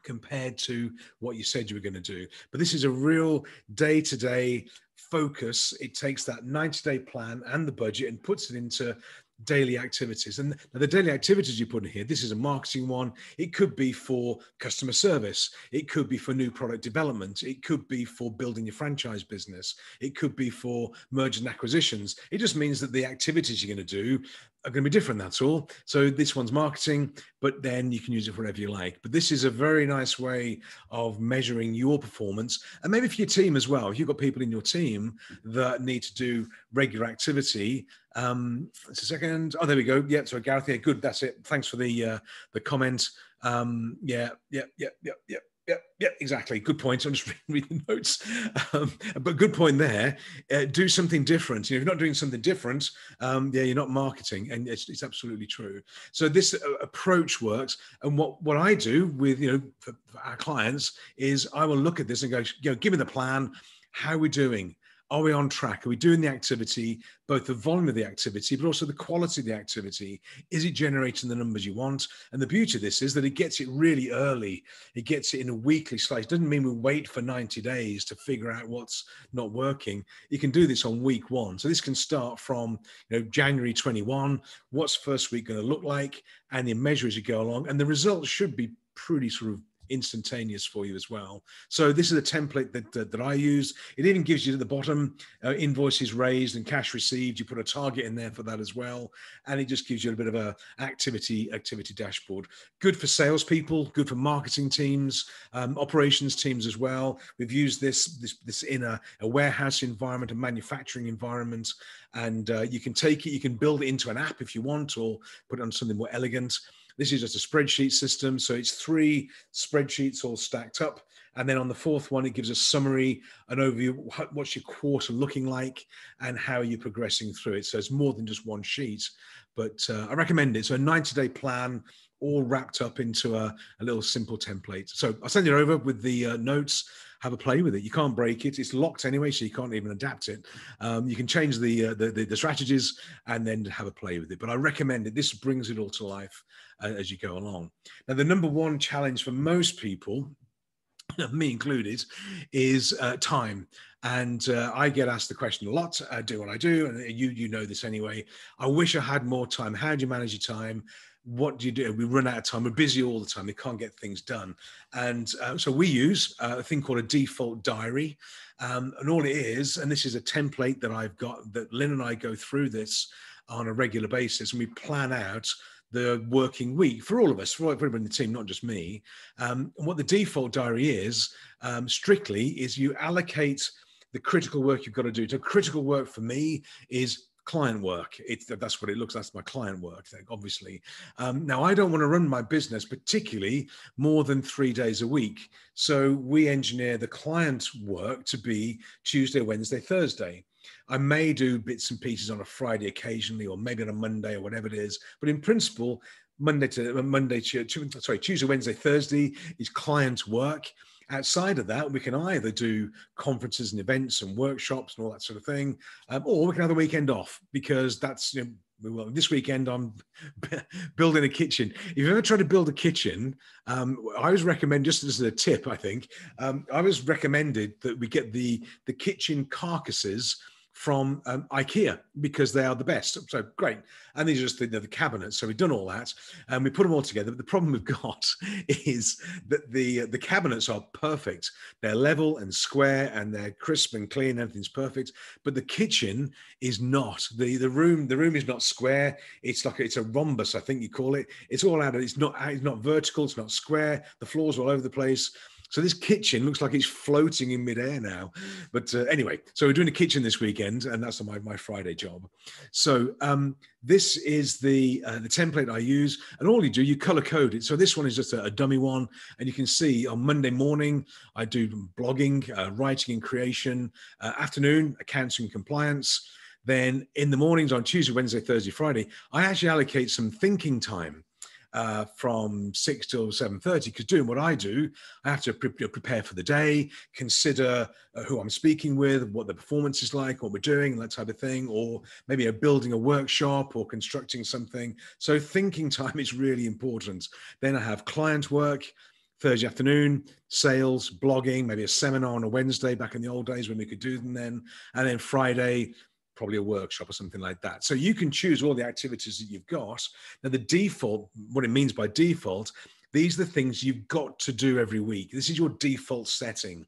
A: compared to what you said you were going to do. But this is a real day-to-day focus. It takes that 90-day plan and the budget and puts it into daily activities. And the daily activities you put in here, this is a marketing one. It could be for customer service. It could be for new product development. It could be for building your franchise business. It could be for mergers and acquisitions. It just means that the activities you're going to do are going to be different, that's all. So this one's marketing, but then you can use it for whatever you like. But this is a very nice way of measuring your performance. And maybe for your team as well. If you've got people in your team that need to do regular activity, it's a second. Oh, there we go. Yeah, so Gareth, yeah, good. That's it. Thanks for the comment. Yeah, exactly. Good point. I'm just reading the notes. But good point there. Do something different. You know, if you're not doing something different, yeah, you're not marketing, and it's absolutely true. So this approach works. And what I do with, you know, for our clients is I will look at this and go, you know, give me the plan. How are we doing? Are we on track? Are we doing the activity, both the volume of the activity, but also the quality of the activity? Is it generating the numbers you want? And the beauty of this is that it gets it really early. It gets it in a weekly slice. It doesn't mean we wait for 90 days to figure out what's not working. You can do this on week 1. So this can start from, you know, January 21. What's first week going to look like? And you measure as you go along. And the results should be pretty sort of instantaneous for you as well. So this is a template that I use. It even gives you at the bottom invoices raised and cash received. You put a target in there for that as well, and it just gives you a bit of a activity dashboard. Good for salespeople, good for marketing teams, operations teams as well. We've used this in a warehouse environment, a manufacturing environment, and you can take it, you can build it into an app if you want, or put it on something more elegant. This is just a spreadsheet system. So it's 3 spreadsheets all stacked up. And then on the 4th one, it gives a summary, an overview, what's your quarter looking like and how you're progressing through it. So it's more than just one sheet, but I recommend it. So a 90-day plan, all wrapped up into a little simple template. So I'll send it over with the notes. Have a play with it. You can't break it. It's locked anyway, so you can't even adapt it. You can change the strategies and then have a play with it. But I recommend it. This brings it all to life as you go along. Now, the number one challenge for most people, me included, is time. And I get asked the question a lot. I do what I do, and you know this anyway. I wish I had more time. How do you manage your time? What do you do? We run out of time. We're busy all the time. We can't get things done. And so we use a thing called a default diary. And all it is, and this is a template that I've got, that Lynn and I go through this on a regular basis, and we plan out the working week for all of us, for everyone in the team, not just me. And what the default diary is, strictly, is you allocate the critical work you've got to do. So critical work for me is client work. That's what it looks like. That's my client work, obviously. Now, I don't want to run my business particularly more than 3 days a week. So we engineer the client work to be Tuesday, Wednesday, Thursday. I may do bits and pieces on a Friday occasionally, or maybe on a Monday or whatever it is. But in principle, Tuesday, Wednesday, Thursday is client work. Outside of that, we can either do conferences and events and workshops and all that sort of thing, or we can have the weekend off, because that's, you know, well, this weekend I'm building a kitchen. If you've ever tried to build a kitchen, I always recommend, just as a tip, I think, I was recommended that we get the kitchen carcasses from IKEA, because they are the best. So great. And these are just the cabinets. So we've done all that and we put them all together. But the problem we've got is that the cabinets are perfect. They're level and square and they're crisp and clean. Everything's perfect. But the kitchen is not. The room is not square. It's a rhombus, I think you call it. It's all out of, it's not vertical. It's not square. The floor's all over the place. So this kitchen looks like it's floating in midair now. But anyway, so we're doing a kitchen this weekend, and that's my Friday job. So this is the template I use, and all you do, you color code it. So this one is just a dummy one, and you can see on Monday morning, I do blogging, writing and creation, afternoon, accounting and compliance. Then in the mornings on Tuesday, Wednesday, Thursday, Friday, I actually allocate some thinking time. from 6 till 7:30, because doing what I do, I have to prepare for the day, consider who I'm speaking with, what the performance is like, what we're doing, that type of thing, or maybe building a workshop or constructing something. So thinking time is really important. Then I have client work, Thursday afternoon, sales, blogging, maybe a seminar on a Wednesday back in the old days when we could do them then. And then Friday, probably a workshop or something like that. So you can choose all the activities that you've got. Now the default, what it means by default, these are the things you've got to do every week. This is your default setting.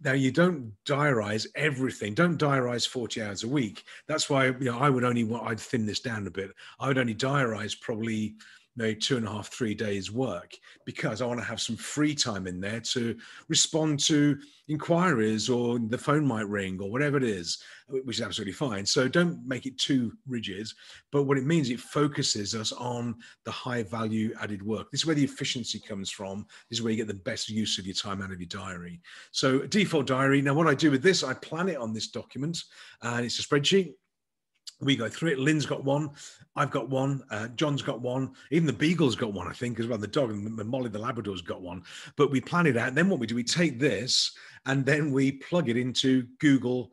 A: Now you don't diarize everything. Don't diarize 40 hours a week. That's why, I'd thin this down a bit. I would only diarize probably maybe 2.5, 3 days work, because I want to have some free time in there to respond to inquiries, or the phone might ring, or whatever it is, which is absolutely fine. So don't make it too rigid, but what it means, it focuses us on the high value added work. This is where the efficiency comes from. This is where you get the best use of your time out of your diary. So default diary. Now what I do with this, I plan it on this document, and it's a spreadsheet. We go through it. Lynn's got one. I've got one. John's got one. Even the Beagle's got one, I think, as well. The dog, and Molly the Labrador's got one. But we plan it out. And then what we do, we take this and then we plug it into Google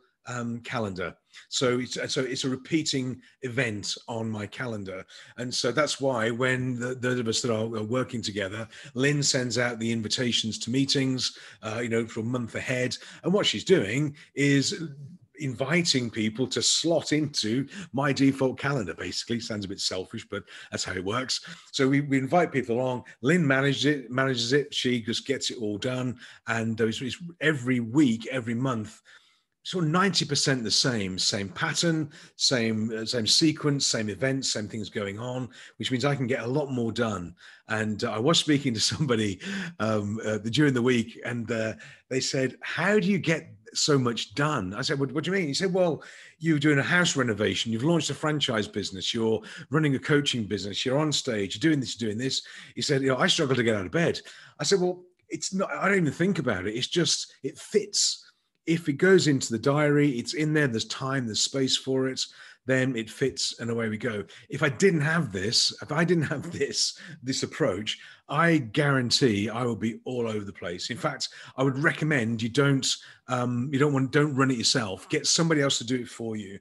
A: Calendar. So it's a repeating event on my calendar. And so that's why when those of us that are working together, Lynn sends out the invitations to meetings, for a month ahead. And what she's doing is inviting people to slot into my default calendar. Basically, sounds a bit selfish, but that's how it works. So we invite people along. Lynn manages it. She just gets it all done. And those every week, every month, sort of 90% the same pattern, same sequence, same events, same things going on, which means I can get a lot more done. And I was speaking to somebody during the week, and they said, "How do you get so much done?" I said, what do you mean? He said, "Well, you're doing a house renovation, you've launched a franchise business, you're running a coaching business, you're on stage, you're doing this. He said, I struggle to get out of bed." I said, "Well, it's not, I don't even think about it. It's just, it fits. If it goes into the diary, it's in there, there's time, there's space for it, then it fits, and away we go. If I didn't have this this approach, I guarantee I will be all over the place. In fact, I would recommend you don't run it yourself. Get somebody else to do it for you.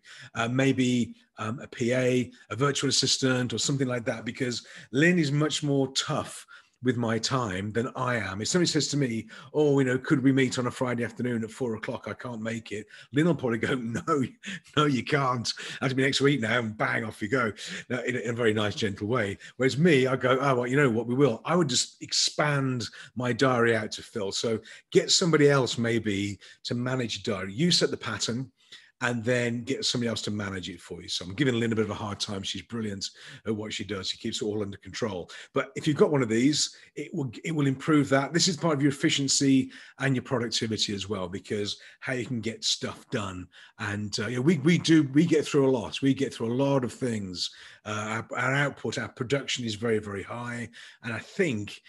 A: Maybe a PA, a virtual assistant, or something like that, because Lynn is much more tough with my time than I am. If somebody says to me, "Oh, could we meet on a Friday afternoon at 4 o'clock? I can't make it." Lynn will probably go, No, you can't. Have to be next week now, and bang, off you go, in a very nice, gentle way. Whereas me, I go, "Oh, well, you know what, we will." I would just expand my diary out to fill. So get somebody else maybe to manage your diary. You set the pattern, and then get somebody else to manage it for you. So I'm giving Lynn a bit of a hard time. She's brilliant at what she does. She keeps it all under control. But if you've got one of these, it will improve that. This is part of your efficiency and your productivity as well, because how you can get stuff done. And we get through a lot. We get through a lot of things. Our output, our production is very, very high. And I think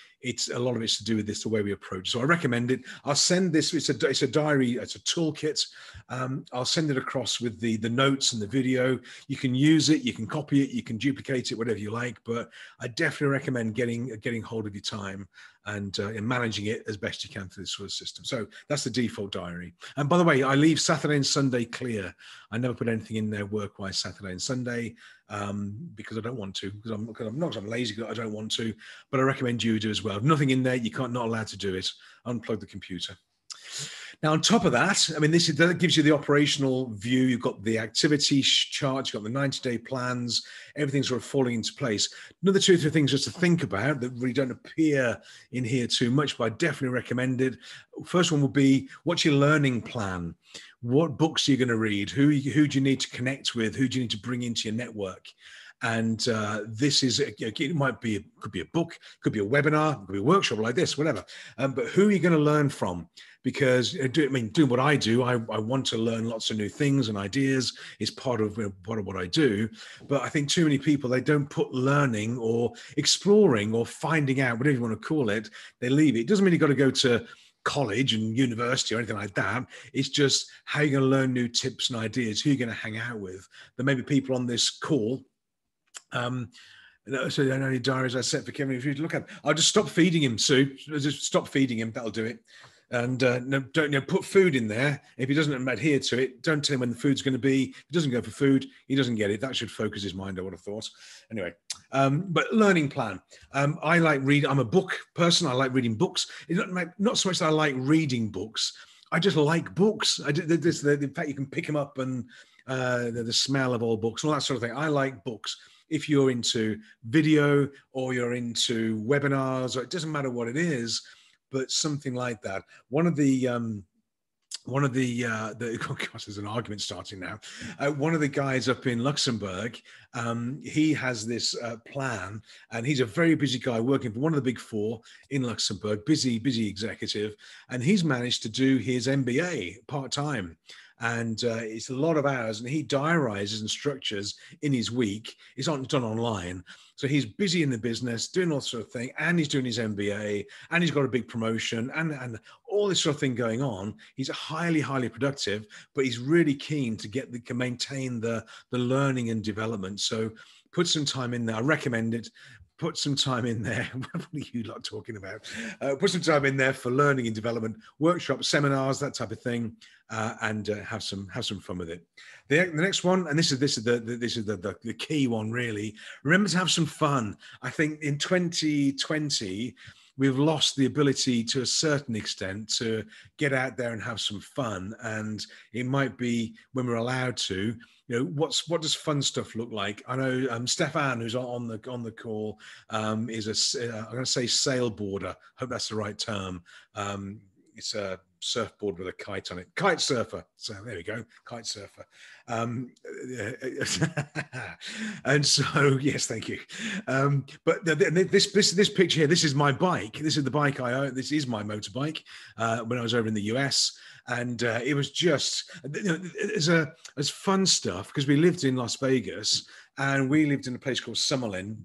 A: a lot of it's to do with the way we approach. So I recommend it. I'll send this. It's a diary. It's a toolkit. I'll send it across with the notes and the video. You can use it. You can copy it. You can duplicate it, whatever you like. But I definitely recommend getting hold of your time and managing it as best you can through this sort of system. So that's the default diary. And by the way, I leave Saturday and Sunday clear. I never put anything in there work-wise Saturday and Sunday because I don't want to, because I'm lazy, I don't want to, but I recommend you do as well. Nothing in there, not allowed to do it. Unplug the computer. Now, on top of that, that gives you the operational view. You've got the activity charts, you've got the 90-day plans, everything's sort of falling into place. Another 2 or 3 things just to think about that really don't appear in here too much, but I definitely recommend it. First one will be, what's your learning plan? What books are you going to read? Who do you need to connect with? Who do you need to bring into your network? And this is, it could be a book, could be a webinar, could be a workshop like this, whatever. But who are you going to learn from? Because doing what I do, I want to learn lots of new things and ideas. It's part of what I do. But I think too many people, they don't put learning or exploring or finding out, whatever you want to call it, they leave it. It doesn't mean you've got to go to college and university or anything like that. It's just how you're going to learn new tips and ideas, who you're going to hang out with. There may be people on this call So the only diaries I set for Kevin, if you look at, I'll just stop feeding him, Sue. Just stop feeding him. That'll do it. And no, don't put food in there. If he doesn't adhere to it, don't tell him when the food's going to be. If he doesn't go for food, he doesn't get it. That should focus his mind, I would have thought. Anyway, but learning plan. I like read. I'm a book person. I like reading books. It's not so much that I like reading books. I just like books. In fact, you can pick them up and the smell of old books and all that sort of thing. I like books. If you're into video or you're into webinars, or it doesn't matter what it is, but something like that. One of the oh gosh, there's an argument starting now. One of the guys up in Luxembourg, he has this plan, and he's a very busy guy working for one of the big four in Luxembourg, busy executive, and he's managed to do his MBA part-time. And it's a lot of hours, and he diarizes and structures in his week. It's not done online. So he's busy in the business, doing all sort of thing, and he's doing his MBA, and he's got a big promotion, and all this sort of thing going on. He's highly productive, but he's really keen to maintain the learning and development. So put some time in there. I recommend it. Put some time in there. What are you lot talking about? Put some time in there for learning and development, workshops, seminars, that type of thing, and have some fun with it. The next one, and this is the key one really. Remember to have some fun. I think in 2020 we've lost the ability to a certain extent to get out there and have some fun, and it might be when we're allowed to. You know, what does fun stuff look like? I know Stefan, who's on the call, is I'm going to say sailboarder. Hope that's the right term. It's a surfboard with a kite on it. Kite surfer. So there we go. Kite surfer. And so, yes, thank you. But this picture here, this is my bike. This is the bike I own. This is my motorbike when I was over in the US. And it was just, as fun stuff, because we lived in Las Vegas and we lived in a place called Summerlin.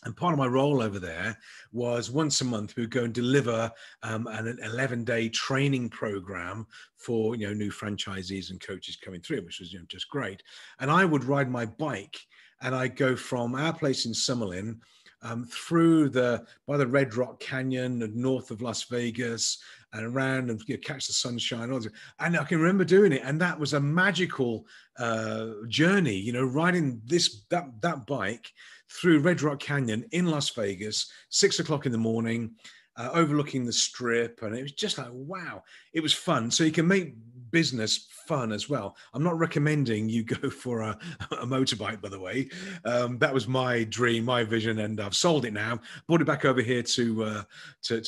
A: And part of my role over there was once a month, we would go and deliver an 11-day training program for, new franchisees and coaches coming through, which was, just great. And I would ride my bike and I'd go from our place in Summerlin through by the Red Rock Canyon north of Las Vegas and around and catch the sunshine. And I can remember doing it. And that was a magical journey, riding that bike through Red Rock Canyon in Las Vegas, 6 o'clock in the morning, overlooking the strip. And it was just like, wow, it was fun. So you can make business fun as well. I'm not recommending you go for a motorbike, by the way. That was my dream, my vision, and I've sold it now. Brought it back over here to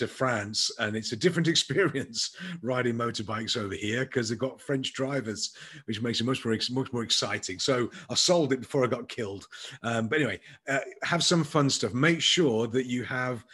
A: France, and it's a different experience riding motorbikes over here because they've got French drivers, which makes it much more exciting. So I sold it before I got killed. But anyway, have some fun stuff. Make sure that you have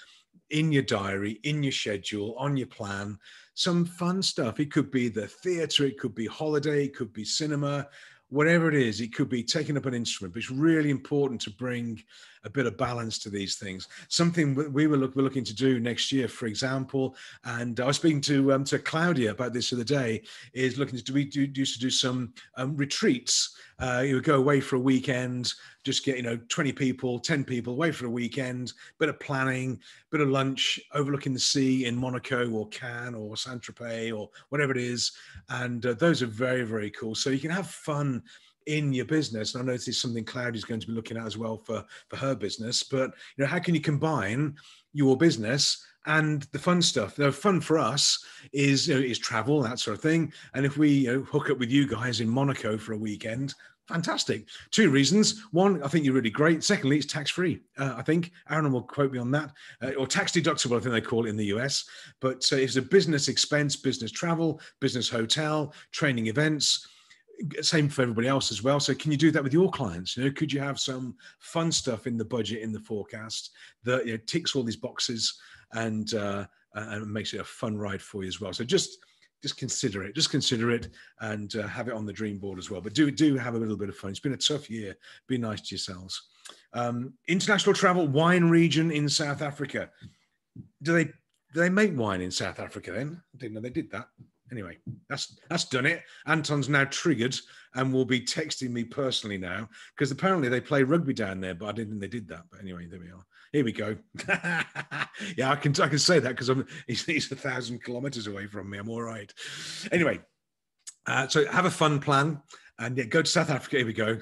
A: in your diary, in your schedule, on your plan, some fun stuff. It could be the theater, it could be holiday, it could be cinema, whatever it is. It could be taking up an instrument, but it's really important to bring a bit of balance to these things. Something we're looking to do next year, for example, and I was speaking to Claudia about this the other day, is looking to do some retreats. You would go away for a weekend, just get 20 people, 10 people away for a weekend, bit of planning, bit of lunch, overlooking the sea in Monaco or Cannes or Saint-Tropez or whatever it is, and those are very, very cool. So you can have fun in your business. And I know this is something Claudia's going to be looking at as well for her business. But how can you combine your business and the fun stuff? Fun for us is travel, that sort of thing. And if we hook up with you guys in Monaco for a weekend, fantastic. 2 reasons. One, I think you're really great. Secondly, it's tax-free. I think Aaron will quote me on that, or tax deductible, I think they call it in the US. But it's a business expense, business travel, business hotel, training events. Same for everybody else as well. So can you do that with your clients? Could you have some fun stuff in the budget, in the forecast that ticks all these boxes and makes it a fun ride for you as well? So just consider it, and have it on the dream board as well. But do have a little bit of fun. It's been a tough year. Be nice to yourselves. International travel, wine region in South Africa. Do they make wine in South Africa then? I didn't know they did that. Anyway, that's done it. Anton's now triggered and will be texting me personally now because apparently they play rugby down there, but I didn't think they did that. But anyway, there we are. Here we go. Yeah, I can say that because he's 1,000 kilometers away from me. I'm all right. Anyway, so have a fun plan and yeah, go to South Africa. Here we go.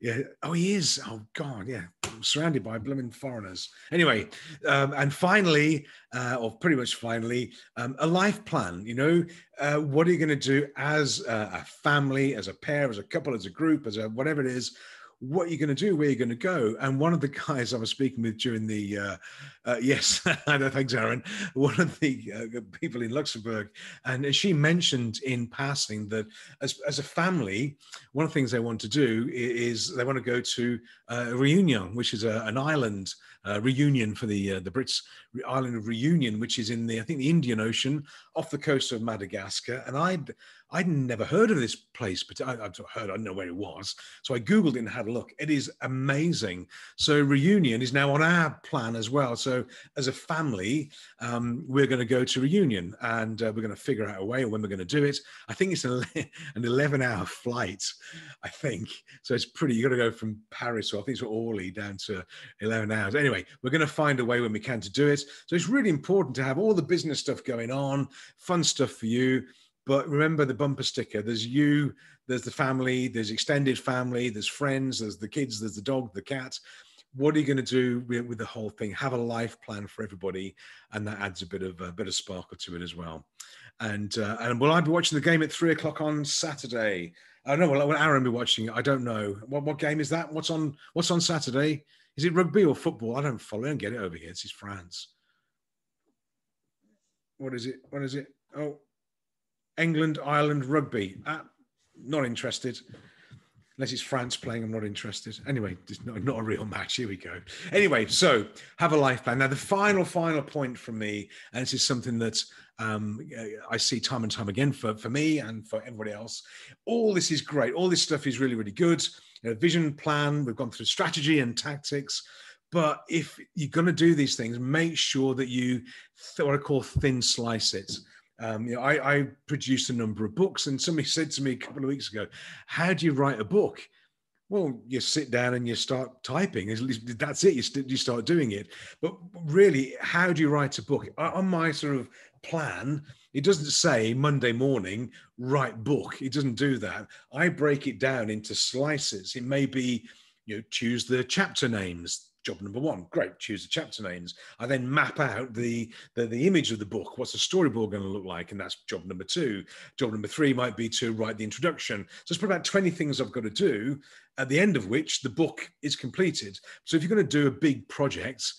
A: Yeah. Oh, he is. Oh, God. Yeah. I'm surrounded by blooming foreigners. Anyway, and finally, or pretty much finally, a life plan. You know, what are you going to do as a family, as a pair, as a couple, as a group, as a whatever it is? What you're going to do, where you're going to go. And one of the guys I was speaking with during the, yes, thanks, Aaron, one of the people in Luxembourg, and she mentioned in passing that as a family, one of the things they want to do is they want to go to Reunion, which is an island reunion for the Brits, island of Reunion, which is in I think the Indian Ocean off the coast of Madagascar. And I'd never heard of this place, but I didn't know where it was. So I Googled it and had a look. It is amazing. So Reunion is now on our plan as well. So as a family, we're going to go to Reunion and we're going to figure out a way when we're going to do it. I think it's an 11-hour flight, I think. So it's pretty, you've got to go from Paris, or I think it's Orly, down to 11 hours. Anyway, we're going to find a way when we can to do it. So it's really important to have all the business stuff going on, fun stuff for you. But remember the bumper sticker. There's you, there's the family, there's extended family, there's friends, there's the kids, there's the dog, the cat. What are you going to do with the whole thing? Have a life plan for everybody, and that adds a bit of sparkle to it as well. And will I be watching the game at 3:00 on Saturday? I don't know. Will Aaron be watching it? I don't know. What game is that? What's on Saturday? Is it rugby or football? I don't follow. I don't get it over here. It's France. What is it? What is it? Oh. England, Ireland, rugby. Not interested. Unless it's France playing, I'm not interested. Anyway, it's not a real match. Here we go. Anyway, so have a life plan. Now, the final point from me, and this is something that I see time and time again for me and for everybody else. All this is great. All this stuff is really, really good. You know, vision, plan. We've gone through strategy and tactics. But if you're going to do these things, make sure that you what I call thin slice it. I produced a number of books, and somebody said to me a couple of weeks ago, how do you write a book? Well, you sit down and you start typing. That's it. You start doing it. But really, how do you write a book? On my sort of plan, it doesn't say Monday morning, write book. It doesn't do that. I break it down into slices. It may be, choose the chapter names. Job number 1, great, choose the chapter names. I then map out the image of the book. What's the storyboard going to look like? And that's job number 2. Job number 3 might be to write the introduction. So it's probably about 20 things I've got to do, at the end of which the book is completed. So if you're going to do a big project,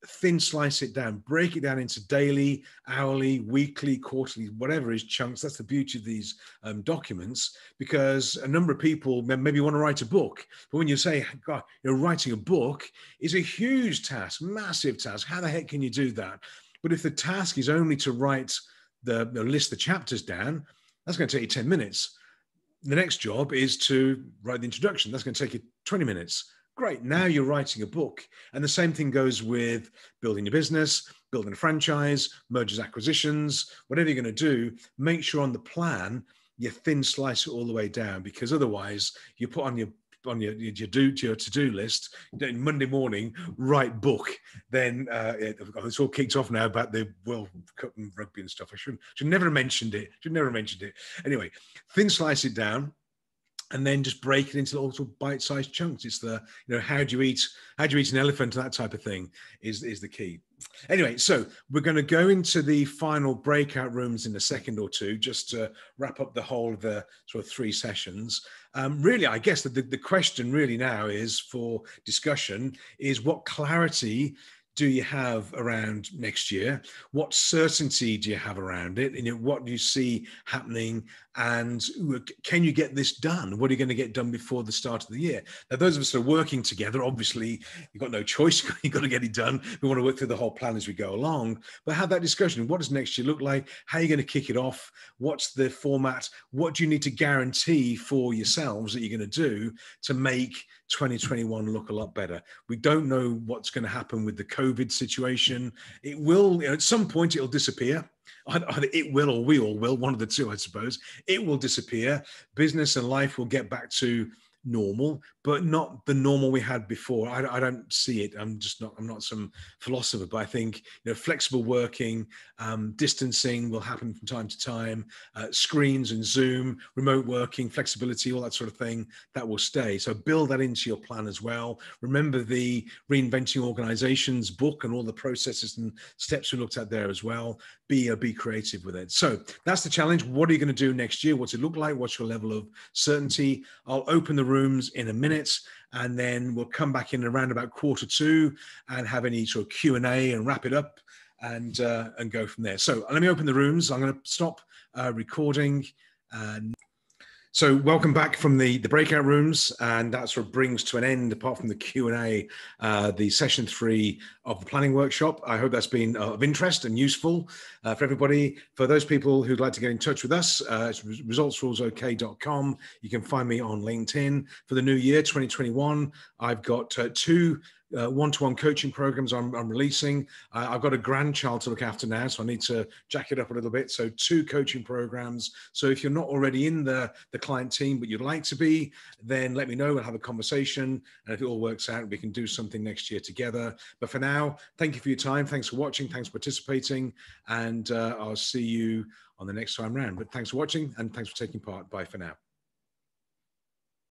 A: thin slice it down, break it down into daily, hourly, weekly, quarterly, whatever is chunks. That's the beauty of these documents, because a number of people maybe want to write a book, but when you say, God, writing a book is a huge task, massive task. How the heck can you do that? But if the task is only to write list the chapters down, that's going to take you 10 minutes. The next job is to write the introduction. That's going to take you 20 minutes. Great, now you're writing a book. And the same thing goes with building your business, building a franchise, mergers, acquisitions, whatever you're going to do, make sure on the plan, you thin slice it all the way down, because otherwise you put on your to-do list, Monday morning, write book. Then it's all kicked off now about the World Cup and rugby and stuff. I should never have mentioned it. Anyway, thin slice it down. And then just break it into little bite-sized chunks. It's the, how do you eat an elephant, and that type of thing is the key. Anyway, so we're going to go into the final breakout rooms in a second or two, just to wrap up the whole of the sort of 3 sessions. Really, I guess the question really now is for discussion is, what clarity do you have around next year? What certainty do you have around it? And what do you see happening? And can you get this done? What are you going to get done before the start of the year? Now, those of us that are working together, obviously, you've got no choice. You've got to get it done. We want to work through the whole plan as we go along. But have that discussion. What does next year look like? How are you going to kick it off? What's the format? What do you need to guarantee for yourselves that you're going to do to make 2021 look a lot better? We don't know what's going to happen with the COVID situation. It will, at some point, it'll disappear. either it will or we all will, one of the two, I suppose. It will disappear. Business and life will get back to normal, but not the normal we had before. I don't see it. I'm not some philosopher, but I think, flexible working, distancing will happen from time to time, screens and Zoom, remote working, flexibility, all that sort of thing, that will stay. So build that into your plan as well. Remember the Reinventing Organizations book and all the processes and steps we looked at there as well. Be creative with it. So that's the challenge. What are you going to do next year? What's it look like? What's your level of certainty? I'll open the rooms in a minute, and then we'll come back in around about 1:45 and have any sort of Q&A and wrap it up and go from there. So let me open the rooms. I'm going to stop recording. And so welcome back from the breakout rooms, and that sort of brings to an end, apart from the Q&A, the session 3 of the planning workshop. I hope that's been of interest and useful for everybody. For those people who'd like to get in touch with us, it's resultsrulesok.com. You can find me on LinkedIn. For the new year, 2021, I've got 2 one-to-one coaching programs I'm releasing. I've got a grandchild to look after now, so I need to jack it up a little bit. So 2 coaching programs. So if you're not already in the client team, but you'd like to be, then let me know. We'll have a conversation. And if it all works out, we can do something next year together. But for now, thank you for your time. Thanks for watching. Thanks for participating. And I'll see you on the next time round. But thanks for watching, and thanks for taking part. Bye for now.